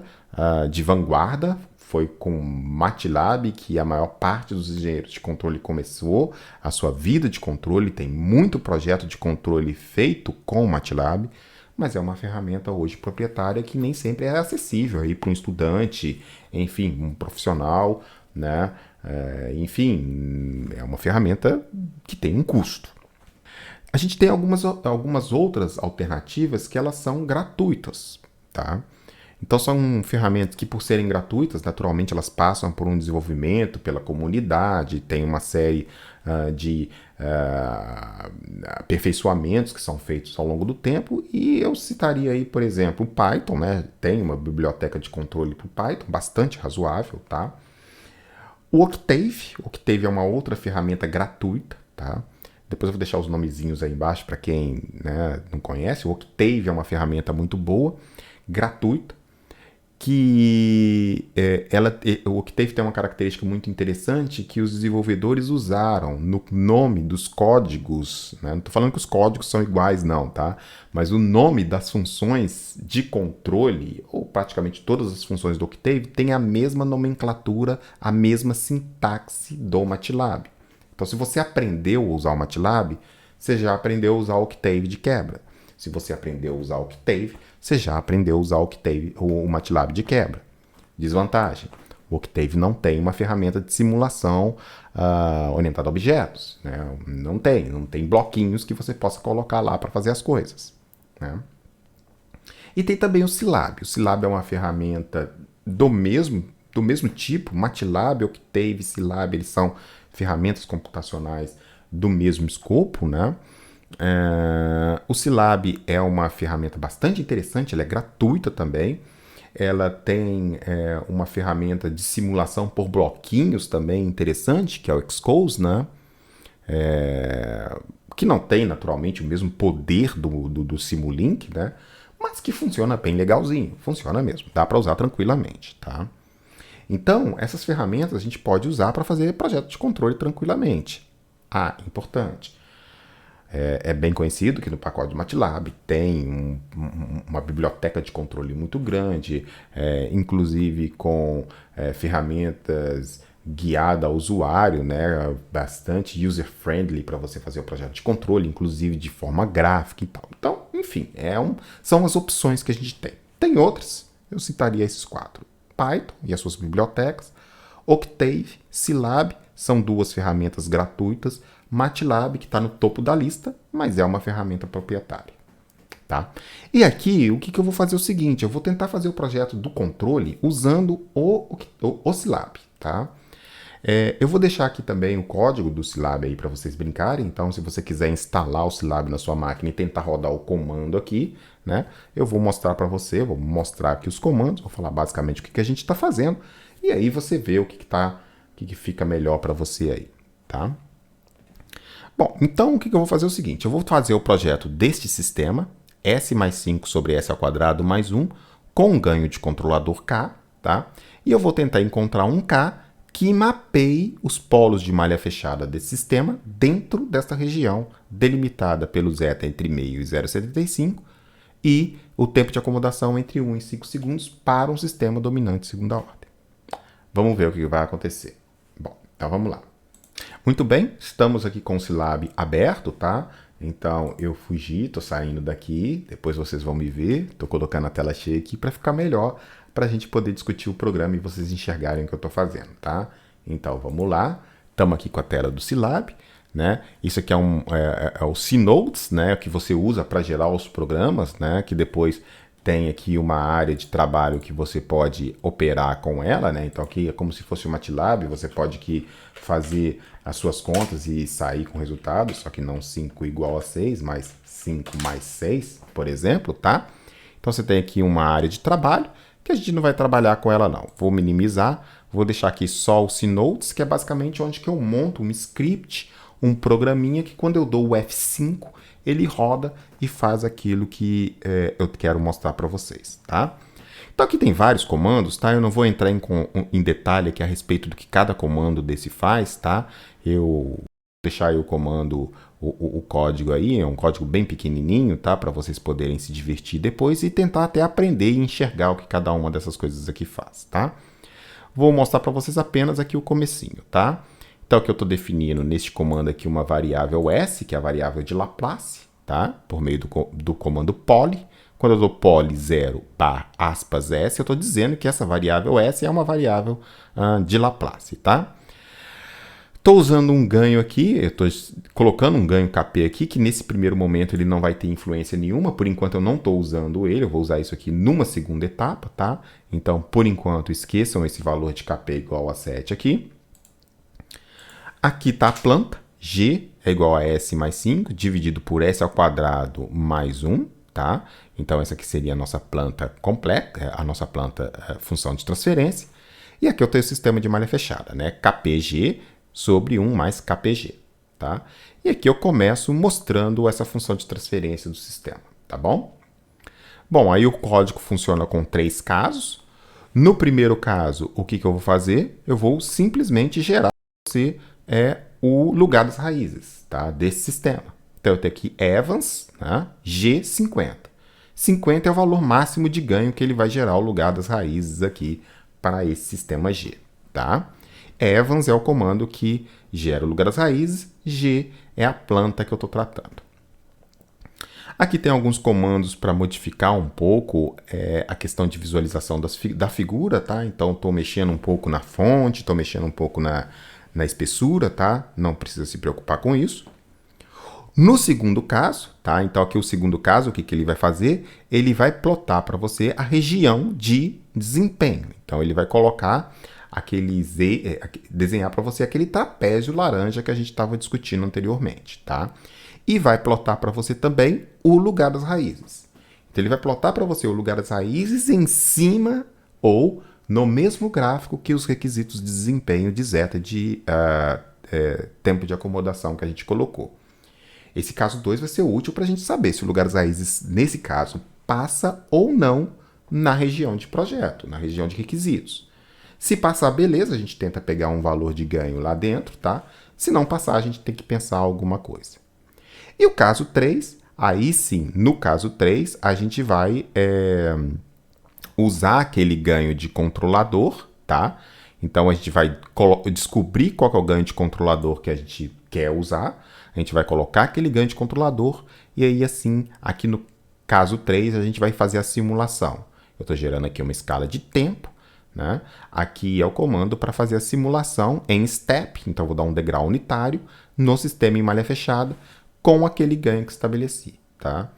de vanguarda. Foi com MATLAB que a maior parte dos engenheiros de controle começou a sua vida de controle. Tem muito projeto de controle feito com MATLAB, mas é uma ferramenta hoje proprietária que nem sempre é acessível para um estudante, enfim, um profissional, né? Enfim, é uma ferramenta que tem um custo. A gente tem algumas outras alternativas que elas são gratuitas, tá? Então são ferramentas que, por serem gratuitas, naturalmente elas passam por um desenvolvimento pela comunidade, tem uma série de aperfeiçoamentos que são feitos ao longo do tempo, e eu citaria aí, por exemplo, o Python, né? Tem uma biblioteca de controle para o Python, bastante razoável, tá? O Octave é uma outra ferramenta gratuita, tá? Depois eu vou deixar os nomezinhos aí embaixo para quem, né, não conhece. O Octave é uma ferramenta muito boa, gratuita, que o Octave tem uma característica muito interessante que os desenvolvedores usaram no nome dos códigos, né? Não estou falando que os códigos são iguais não, tá? Mas o nome das funções de controle, ou praticamente todas as funções do Octave, tem a mesma nomenclatura, a mesma sintaxe do MATLAB. Então, se você aprendeu a usar o MATLAB, você já aprendeu a usar o Octave de quebra. Se você aprendeu a usar o Octave, você já aprendeu a usar o MATLAB de quebra. Desvantagem: o Octave não tem uma ferramenta de simulação orientada a objetos. Né? Não tem bloquinhos que você possa colocar lá para fazer as coisas. Né? E tem também o Scilab. O Scilab é uma ferramenta do mesmo tipo. MATLAB, Octave, Scilab, eles são ferramentas computacionais do mesmo escopo, né? O Scilab é uma ferramenta bastante interessante, ela é gratuita também. Ela tem uma ferramenta de simulação por bloquinhos também interessante, que é o Xcos, né? Que não tem naturalmente o mesmo poder do Simulink, né? Mas que funciona bem legalzinho, funciona mesmo, dá para usar tranquilamente, tá? Então, essas ferramentas a gente pode usar para fazer projeto de controle tranquilamente. Importante. É bem conhecido que no pacote do MATLAB tem uma biblioteca de controle muito grande, inclusive com ferramentas guiadas ao usuário, né, bastante user-friendly para você fazer o projeto de controle, inclusive de forma gráfica e tal. Então, enfim, são as opções que a gente tem. Tem outras, eu citaria esses 4. Python e as suas bibliotecas, Octave, Scilab, são 2 ferramentas gratuitas, MATLAB, que está no topo da lista, mas é uma ferramenta proprietária. Tá? E aqui, o que eu vou fazer é o seguinte, eu vou tentar fazer o projeto do controle usando o Scilab. Tá? Eu vou deixar aqui também o código do Scilab aí para vocês brincarem, então se você quiser instalar o Scilab na sua máquina e tentar rodar o comando aqui, né, eu vou mostrar para você, vou mostrar aqui os comandos, vou falar basicamente o que a gente está fazendo, e aí você vê o que fica melhor para você aí. Tá? Bom, então o que eu vou fazer é o seguinte, eu vou fazer o projeto deste sistema, S mais 5 sobre S ao quadrado mais 1, com um ganho de controlador K, tá? E eu vou tentar encontrar um K que mapeie os polos de malha fechada desse sistema dentro desta região delimitada pelo zeta entre meio e 0,75 e o tempo de acomodação entre 1 e 5 segundos para um sistema dominante de segunda ordem. Vamos ver o que vai acontecer. Bom, então vamos lá. Muito bem, estamos aqui com o Scilab aberto, tá? Então eu fugi, tô saindo daqui, depois vocês vão me ver, tô colocando a tela cheia aqui para ficar melhor, para a gente poder discutir o programa e vocês enxergarem o que eu tô fazendo, tá? Então vamos lá, estamos aqui com a tela do Scilab, né? Isso aqui é o C-Notes, né? Que você usa para gerar os programas, né? Que depois tem aqui uma área de trabalho que você pode operar com ela, né? Então aqui é como se fosse o MATLAB, você pode aqui fazer as suas contas e sair com resultado, só que não 5 igual a 6, mas 5 mais 6, por exemplo, tá? Então você tem aqui uma área de trabalho que a gente não vai trabalhar com ela não. Vou minimizar, vou deixar aqui só o C-Notes, que é basicamente onde que eu monto um script, um programinha que quando eu dou o F5, ele roda e faz aquilo que eu quero mostrar para vocês, tá? Então aqui tem vários comandos, tá? Eu não vou entrar em detalhe aqui a respeito do que cada comando desse faz, tá? Eu vou deixar aí o comando, o código aí, é um código bem pequenininho, tá? Para vocês poderem se divertir depois e tentar até aprender e enxergar o que cada uma dessas coisas aqui faz, tá? Vou mostrar para vocês apenas aqui o comecinho, tá? Então aqui eu estou definindo neste comando aqui uma variável S, que é a variável de Laplace, tá? Por meio do comando poly. Quando eu dou poly 0 bar aspas S, eu estou dizendo que essa variável S é uma variável de Laplace, tá? Estou usando um ganho aqui, eu estou colocando um ganho KP aqui, que nesse primeiro momento ele não vai ter influência nenhuma, por enquanto eu não estou usando ele, eu vou usar isso aqui numa segunda etapa, tá? Então, por enquanto, esqueçam esse valor de KP igual a 7 aqui. Aqui está a planta, G é igual a S mais 5, dividido por S ao quadrado mais 1, tá? Então, essa aqui seria a nossa planta completa, a nossa planta função de transferência. E aqui eu tenho o sistema de malha fechada, né? KPG sobre 1 mais KPG, tá? E aqui eu começo mostrando essa função de transferência do sistema, tá bom? Bom, aí o código funciona com 3 casos. No primeiro caso, o que eu vou fazer? Eu vou simplesmente gerar para você o lugar das raízes, tá? Desse sistema. Então eu tenho aqui Evans, né? G50. 50 é o valor máximo de ganho que ele vai gerar o lugar das raízes aqui para esse sistema G, tá? Evans é o comando que gera o lugar das raízes, G é a planta que eu estou tratando. Aqui tem alguns comandos para modificar um pouco a questão de visualização da figura, tá? Então, estou mexendo um pouco na fonte, estou mexendo um pouco na espessura, tá? Não precisa se preocupar com isso. No segundo caso, tá? Então, aqui o segundo caso, o que ele vai fazer? Ele vai plotar para você a região de desempenho. Então, ele vai colocar desenhar para você aquele trapézio laranja que a gente estava discutindo anteriormente, tá? E vai plotar para você também o lugar das raízes. Então, ele vai plotar para você o lugar das raízes em cima ou no mesmo gráfico que os requisitos de desempenho de zeta de tempo de acomodação que a gente colocou. Esse caso 2 vai ser útil para a gente saber se o lugar das raízes, nesse caso, passa ou não na região de projeto, na região de requisitos. Se passar, beleza, a gente tenta pegar um valor de ganho lá dentro, tá? Se não passar, a gente tem que pensar alguma coisa. E o caso 3, aí sim, no caso 3, a gente vai usar aquele ganho de controlador, tá? Então, a gente vai descobrir qual é o ganho de controlador que a gente quer usar. A gente vai colocar aquele ganho de controlador e aí, assim, aqui no caso 3, a gente vai fazer a simulação. Eu estou gerando aqui uma escala de tempo, né? Aqui é o comando para fazer a simulação em step, então vou dar um degrau unitário no sistema em malha fechada, com aquele ganho que estabeleci, tá?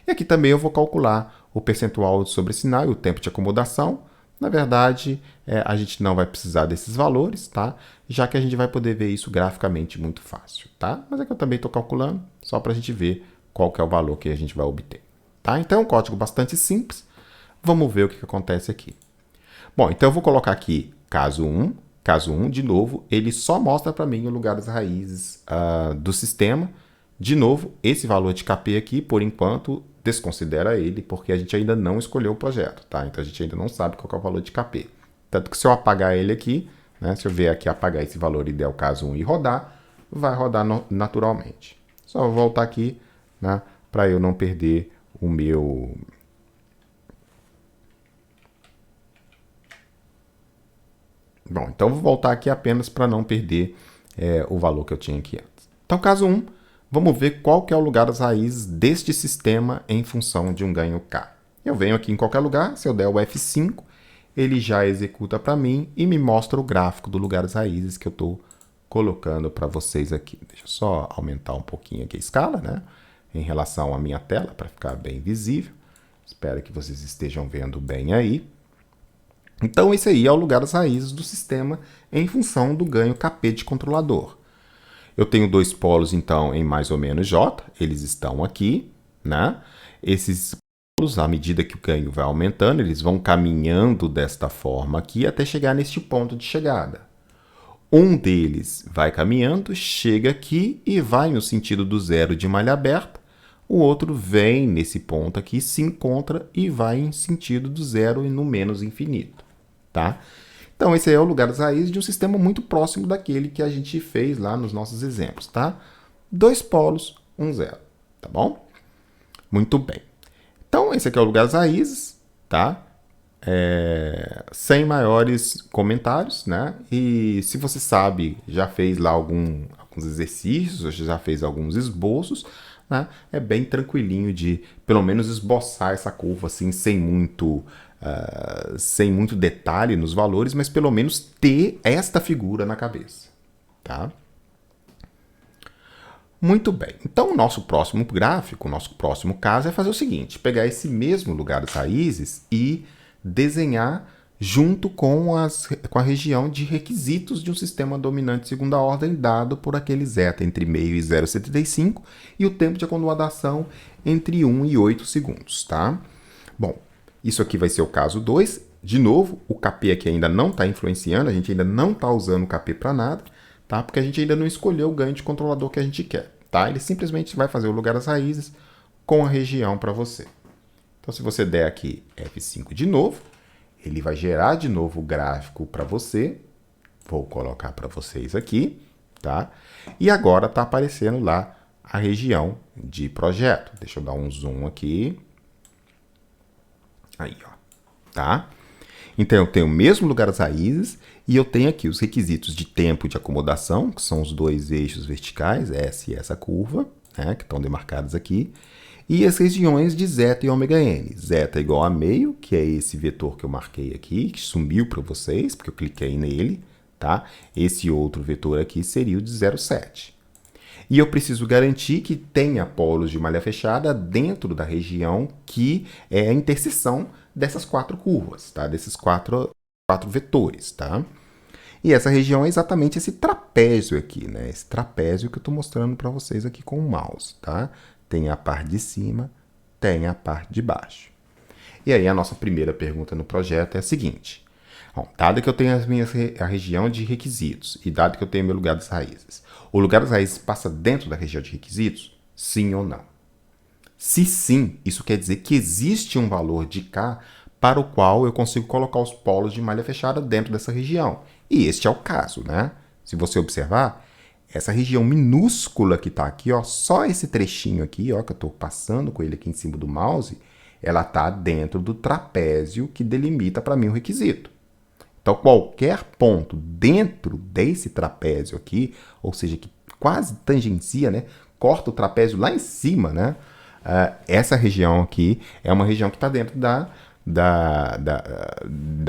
E aqui também eu vou calcular o percentual sobre sinal e o tempo de acomodação. Na verdade, a gente não vai precisar desses valores, tá? Já que a gente vai poder ver isso graficamente muito fácil, tá? Mas aqui eu também estou calculando, só para a gente ver qual que é o valor que a gente vai obter, tá? Então, é um código bastante simples. Vamos ver o que acontece aqui. Bom, então eu vou colocar aqui caso 1. Caso 1, de novo, ele só mostra para mim o lugar das raízes do sistema. De novo, esse valor de KP aqui, por enquanto, desconsidera ele, porque a gente ainda não escolheu o projeto, tá? Então, a gente ainda não sabe qual é o valor de KP. Tanto que se eu apagar ele aqui, né, se eu vier aqui apagar esse valor e der o caso 1 e rodar, vai rodar naturalmente. Só vou voltar aqui, né, para eu não perder o meu... Bom, então eu vou voltar aqui apenas para não perder o valor que eu tinha aqui antes. Então, caso 1, vamos ver qual que é o lugar das raízes deste sistema em função de um ganho K. Eu venho aqui em qualquer lugar, se eu der o F5, ele já executa para mim e me mostra o gráfico do lugar das raízes que eu estou colocando para vocês aqui. Deixa eu só aumentar um pouquinho aqui a escala, né? Em relação à minha tela, para ficar bem visível. Espero que vocês estejam vendo bem aí. Então, esse aí é o lugar das raízes do sistema em função do ganho KP de controlador. Eu tenho 2 polos, então, em mais ou menos J. Eles estão aqui, né? Esses polos, à medida que o ganho vai aumentando, eles vão caminhando desta forma aqui até chegar neste ponto de chegada. Um deles vai caminhando, chega aqui e vai no sentido do zero de malha aberta. O outro vem nesse ponto aqui, se encontra e vai em sentido do zero e no menos infinito, tá? Então, esse aí é o lugar das raízes de um sistema muito próximo daquele que a gente fez lá nos nossos exemplos, tá? 2 polos, 1 zero, tá bom? Muito bem. Então, esse aqui é o lugar das raízes, tá? Sem maiores comentários, né? E se você sabe, já fez lá alguns exercícios, ou já fez alguns esboços, né? É bem tranquilinho de, pelo menos, esboçar essa curva assim, sem muito detalhe nos valores, mas pelo menos ter esta figura na cabeça, tá? Muito bem. Então, o nosso próximo gráfico, o nosso próximo caso é fazer o seguinte, pegar esse mesmo lugar das raízes e desenhar junto com a região de requisitos de um sistema dominante de segunda ordem dado por aquele zeta entre meio e 0,75 e o tempo de acomodação entre 1 e 8 segundos, tá? Bom, isso aqui vai ser o caso 2. De novo, o KP aqui ainda não está influenciando, a gente ainda não está usando o KP para nada, tá? Porque a gente ainda não escolheu o ganho de controlador que a gente quer, tá? Ele simplesmente vai fazer o lugar das raízes com a região para você. Então, se você der aqui F5 de novo, ele vai gerar de novo o gráfico para você. Vou colocar para vocês aqui, tá? E agora está aparecendo lá a região de projeto. Deixa eu dar um zoom aqui. Aí, ó, tá? Então, eu tenho o mesmo lugar das raízes e eu tenho aqui os requisitos de tempo de acomodação, que são os dois eixos verticais, S e essa curva, né, que estão demarcados aqui, e as regiões de zeta e ômega n. Zeta igual a meio, que é esse vetor que eu marquei aqui, que sumiu para vocês, porque eu cliquei nele, tá? Esse outro vetor aqui seria o de 0,7. E eu preciso garantir que tenha polos de malha fechada dentro da região que é a interseção dessas quatro curvas, tá? Desses quatro vetores, tá? E essa região é exatamente esse trapézio aqui, né? Esse trapézio que eu estou mostrando para vocês aqui com o mouse, tá? Tem a parte de cima, tem a parte de baixo. E aí a nossa primeira pergunta no projeto é a seguinte. Bom, dado que eu tenho a região de requisitos e dado que eu tenho meu lugar das raízes, o lugar das raízes passa dentro da região de requisitos? Sim ou não? Se sim, isso quer dizer que existe um valor de K para o qual eu consigo colocar os polos de malha fechada dentro dessa região. E este é o caso, né? Se você observar, essa região minúscula que está aqui, ó, só esse trechinho aqui, ó, que eu estou passando com ele aqui em cima do mouse, ela está dentro do trapézio que delimita para mim o requisito. Então, qualquer ponto dentro desse trapézio aqui, ou seja, que quase tangencia, né, corta o trapézio lá em cima, né, essa região aqui é uma região que está dentro da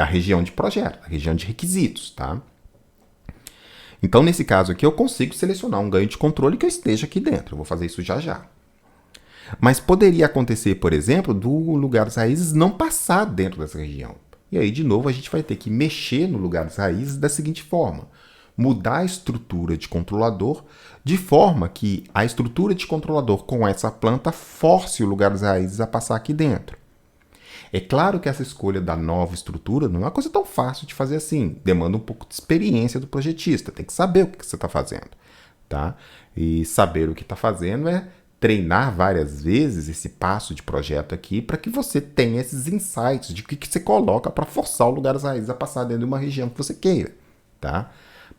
região de projeto, da região de requisitos, tá? Então, nesse caso aqui, eu consigo selecionar um ganho de controle que eu esteja aqui dentro. Eu vou fazer isso já já. Mas poderia acontecer, por exemplo, do lugar das raízes não passar dentro dessa região. E aí, de novo, a gente vai ter que mexer no lugar das raízes da seguinte forma. Mudar a estrutura de controlador de forma que a estrutura de controlador com essa planta force o lugar das raízes a passar aqui dentro. É claro que essa escolha da nova estrutura não é uma coisa tão fácil de fazer assim. Demanda um pouco de experiência do projetista. Tem que saber o que você está fazendo, tá? E saber o que está fazendo é treinar várias vezes esse passo de projeto aqui para que você tenha esses insights de o que você coloca para forçar o lugar das raízes a passar dentro de uma região que você queira, tá?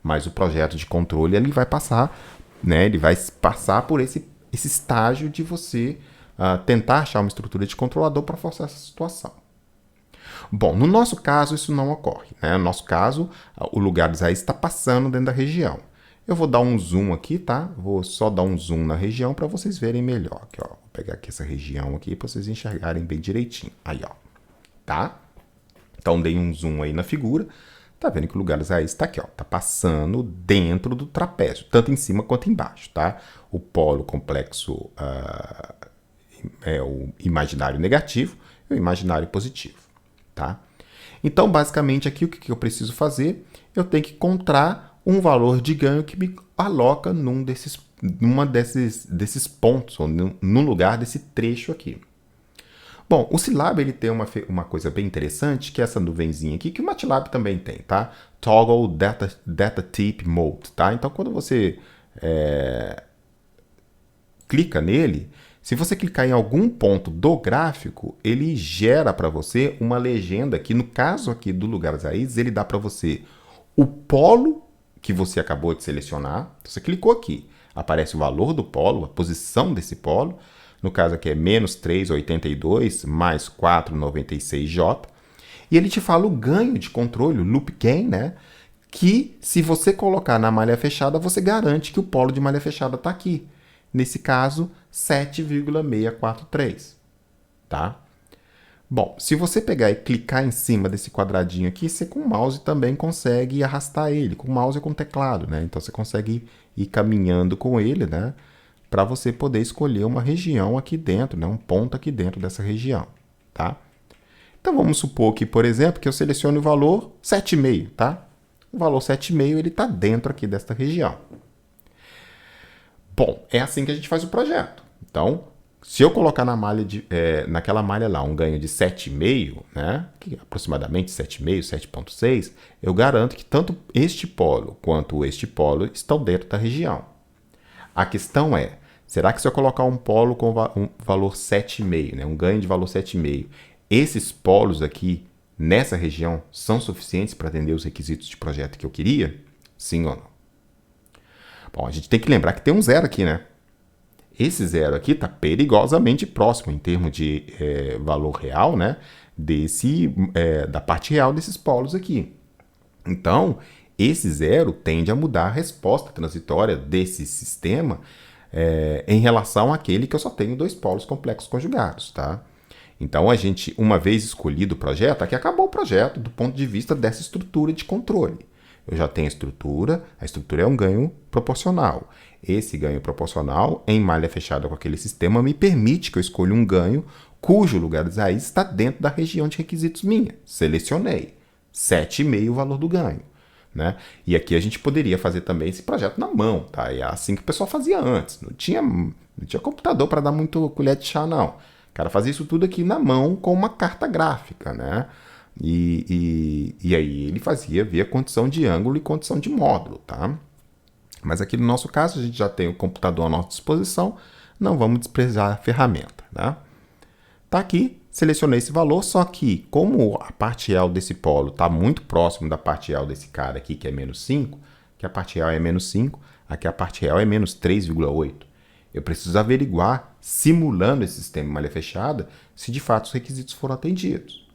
Mas o projeto de controle ele vai passar, né? Ele vai passar por esse estágio de você tentar achar uma estrutura de controlador para forçar essa situação. Bom, no nosso caso isso não ocorre, né? No nosso caso, o lugar das raízes está passando dentro da região. Eu vou dar um zoom aqui, tá? Vou só dar um zoom na região para vocês verem melhor. Aqui, ó. Vou pegar aqui essa região aqui para vocês enxergarem bem direitinho. Aí, ó. Tá? Então, dei um zoom aí na figura. Tá vendo que o lugar das raízes está aqui, ó. Tá passando dentro do trapézio, tanto em cima quanto embaixo, tá? O polo complexo é o imaginário negativo e o imaginário positivo, tá? Então, basicamente, aqui o que eu preciso fazer? Eu tenho que encontrar um valor de ganho que me aloca numa desses pontos, ou num lugar desse trecho aqui. Bom, o Scilab ele tem uma coisa bem interessante, que é essa nuvenzinha aqui, que o MATLAB também tem, tá? Toggle Data Type Mode, tá? Então, quando você clica nele, se você clicar em algum ponto do gráfico, ele gera para você uma legenda que, no caso aqui do lugar das raízes, ele dá para você o polo que você acabou de selecionar. Você clicou aqui, aparece o valor do polo, a posição desse polo. No caso aqui é menos 3,82 mais 4,96J. E ele te fala o ganho de controle, o loop gain, né? Que se você colocar na malha fechada, você garante que o polo de malha fechada está aqui. Nesse caso, 7,643, tá? Bom, se você pegar e clicar em cima desse quadradinho aqui, você com o mouse também consegue arrastar ele, com o mouse e com o teclado, né? Então você consegue ir caminhando com ele, né? Para você poder escolher uma região aqui dentro, né? Um ponto aqui dentro dessa região, tá? Então vamos supor que, por exemplo, que eu selecione o valor 7,5, tá? O valor 7,5 ele está dentro aqui desta região. Bom, é assim que a gente faz o projeto. Então, Se eu colocar na malha naquela malha lá um ganho de 7,5, né, que é aproximadamente 7,5, 7,6, eu garanto que tanto este polo quanto este polo estão dentro da região. A questão é, será que se eu colocar um polo com um valor 7,5, né, um ganho de valor 7,5, esses polos aqui nessa região são suficientes para atender os requisitos de projeto que eu queria? Sim ou não? Bom, a gente tem que lembrar que tem um zero aqui, né? Esse zero aqui está perigosamente próximo em termos de valor real, né? Da parte real desses polos aqui. Então, esse zero tende a mudar a resposta transitória desse sistema em relação àquele que eu só tenho dois polos complexos conjugados, tá? Então, a gente, uma vez escolhido o projeto, aqui acabou o projeto do ponto de vista dessa estrutura de controle. Eu já tenho a estrutura é um ganho proporcional. Esse ganho proporcional, em malha fechada com aquele sistema, me permite que eu escolha um ganho cujo lugar de raiz está dentro da região de requisitos minha. Selecionei. 7,5 o valor do ganho. Né? E aqui a gente poderia fazer também esse projeto na mão. Tá? E é assim que o pessoal fazia antes. Não tinha computador para dar muito colher de chá, não. O cara fazia isso tudo aqui na mão com uma carta gráfica, né? E aí ele fazia via condição de ângulo e condição de módulo, tá? Mas aqui no nosso caso a gente já tem o computador à nossa disposição, não vamos desprezar a ferramenta, né? Tá aqui, selecionei esse valor, só que como a parte real desse polo está muito próximo da parte real desse cara aqui, que é menos 5, que a parte real é menos 5, aqui a parte real é menos 3,8. Eu preciso averiguar, simulando esse sistema em malha fechada, se de fato os requisitos foram atendidos.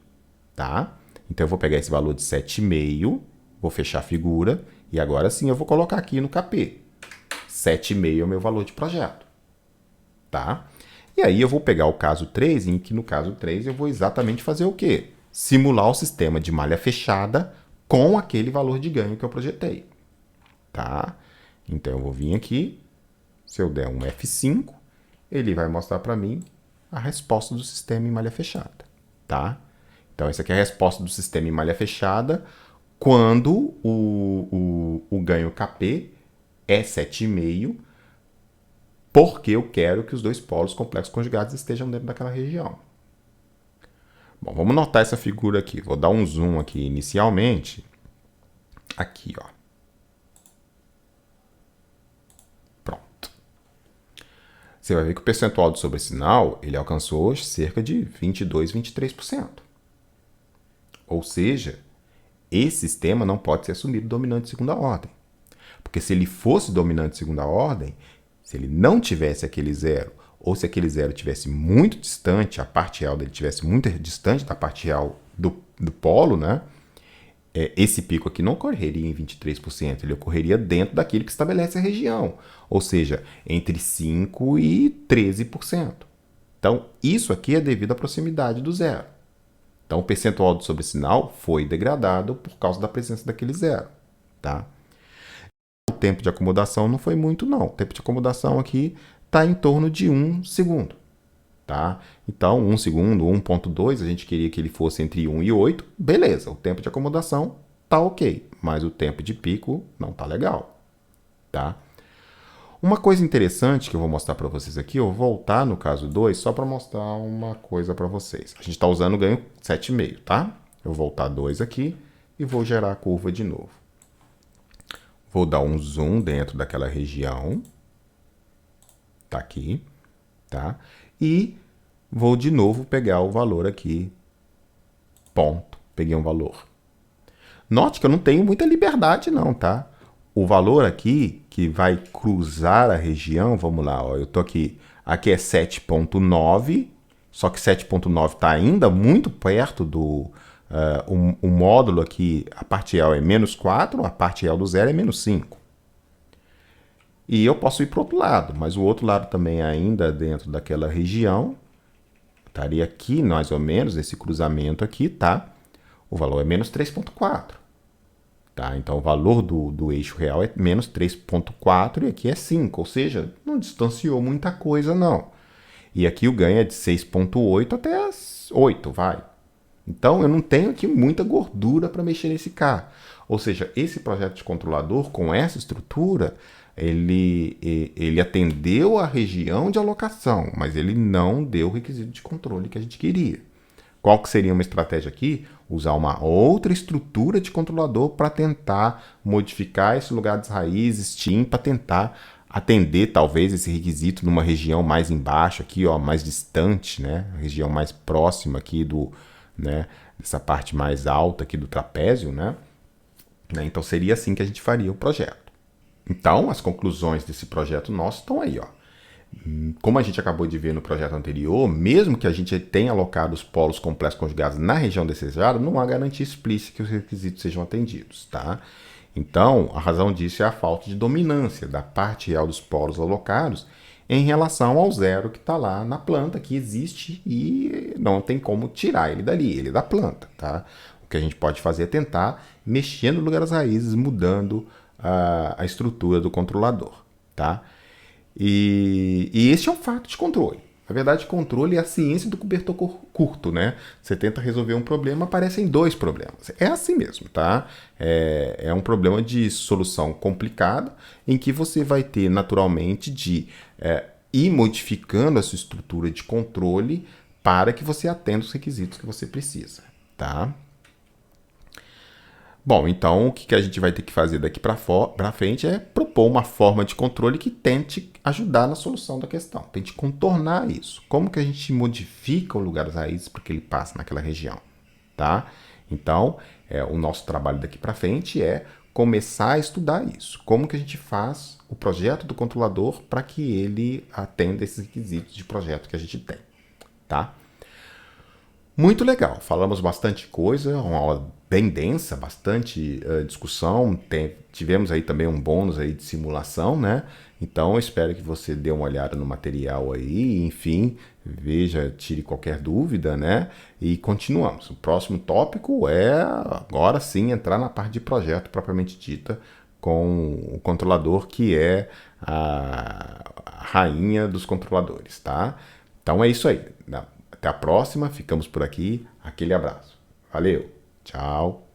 Tá? Então eu vou pegar esse valor de 7,5, vou fechar a figura e agora sim eu vou colocar aqui no KP. 7,5 é o meu valor de projeto. Tá? E aí eu vou pegar o caso 3, em que no caso 3 eu vou exatamente fazer o quê? Simular o sistema de malha fechada com aquele valor de ganho que eu projetei. Tá? Então eu vou vir aqui, se eu der um F5, ele vai mostrar para mim a resposta do sistema em malha fechada. Tá? Então, essa aqui é a resposta do sistema em malha fechada quando o ganho KP é 7,5, porque eu quero que os dois polos complexos conjugados estejam dentro daquela região. Bom, vamos notar essa figura aqui. Vou dar um zoom aqui inicialmente. Aqui, ó. Pronto. Você vai ver que o percentual do sobressinal, ele alcançou cerca de 22, 23%. Ou seja, esse sistema não pode ser assumido dominante de segunda ordem. Porque se ele fosse dominante de segunda ordem, se ele não tivesse aquele zero, ou se aquele zero tivesse muito distante, a parte real dele tivesse muito distante da parte real do polo, né? Esse pico aqui não ocorreria em 23%, ele ocorreria dentro daquilo que estabelece a região, ou seja, entre 5% e 13%. Então, isso aqui é devido à proximidade do zero. Então, o percentual do sobressinal foi degradado por causa da presença daquele zero. Tá? O tempo de acomodação não foi muito, não. O tempo de acomodação aqui está em torno de 1 segundo. Tá? Então, 1 segundo, 1,2, a gente queria que ele fosse entre 1 e 8. Beleza, o tempo de acomodação tá ok, mas o tempo de pico não tá legal. Tá? Uma coisa interessante que eu vou mostrar para vocês aqui, eu vou voltar no caso 2 só para mostrar uma coisa para vocês. A gente está usando o ganho 7,5, tá? Eu vou voltar 2 aqui e vou gerar a curva de novo. Vou dar um zoom dentro daquela região. Tá aqui, tá? E vou de novo pegar o valor aqui. Ponto. Peguei um valor. Note que eu não tenho muita liberdade não, tá? O valor aqui, que vai cruzar a região, vamos lá, ó, eu tô aqui é 7,9, só que 7,9 está ainda muito perto do... o módulo aqui, a parte real é menos 4, a parte real do zero é menos 5. E eu posso ir para o outro lado, mas o outro lado também ainda dentro daquela região, estaria aqui mais ou menos, nesse cruzamento aqui, tá? O valor é menos 3,4. Tá? Então, o valor do eixo real é menos 3,4 e aqui é 5, ou seja, não distanciou muita coisa, não. E aqui o ganho é de 6,8 até 8, vai. Então, eu não tenho aqui muita gordura para mexer nesse carro. Ou seja, esse projeto de controlador, com essa estrutura, ele atendeu a região de alocação, mas ele não deu o requisito de controle que a gente queria. Qual que seria uma estratégia aqui? Usar uma outra estrutura de controlador para tentar modificar esse lugar das raízes, TIM, para tentar atender talvez esse requisito numa região mais embaixo aqui, ó, mais distante, né? Região mais próxima aqui do, né, dessa parte mais alta aqui do trapézio, né? Então seria assim que a gente faria o projeto. Então, as conclusões desse projeto nosso estão aí, ó. Como a gente acabou de ver no projeto anterior, mesmo que a gente tenha alocado os polos complexos conjugados na região desejada, não há garantia explícita que os requisitos sejam atendidos, tá? Então, a razão disso é a falta de dominância da parte real dos polos alocados em relação ao zero que está lá na planta, que existe e não tem como tirar ele dali, ele é da planta, tá? O que a gente pode fazer é tentar mexer no lugar das raízes, mudando a estrutura do controlador, tá? E esse é um fato de controle. Na verdade, controle é a ciência do cobertor curto, né? Você tenta resolver um problema, aparecem dois problemas. É assim mesmo, tá? É um problema de solução complicada, em que você vai ter, naturalmente, de ir modificando a sua estrutura de controle para que você atenda os requisitos que você precisa, tá? Bom, então o que a gente vai ter que fazer daqui para frente é propor uma forma de controle que tente ajudar na solução da questão, tente contornar isso. Como que a gente modifica o lugar das raízes para que ele passe naquela região, tá? Então, o nosso trabalho daqui para frente é começar a estudar isso. Como que a gente faz o projeto do controlador para que ele atenda esses requisitos de projeto que a gente tem, tá? Muito legal, falamos bastante coisa, uma aula bem densa, bastante discussão, tivemos aí também um bônus aí de simulação, né? Então eu espero que você dê uma olhada no material aí, enfim, veja, tire qualquer dúvida, né? E continuamos. O próximo tópico é, agora sim, entrar na parte de projeto propriamente dita, com o controlador que é a rainha dos controladores, tá? Então é isso aí. Até a próxima, ficamos por aqui. Aquele abraço. Valeu, tchau.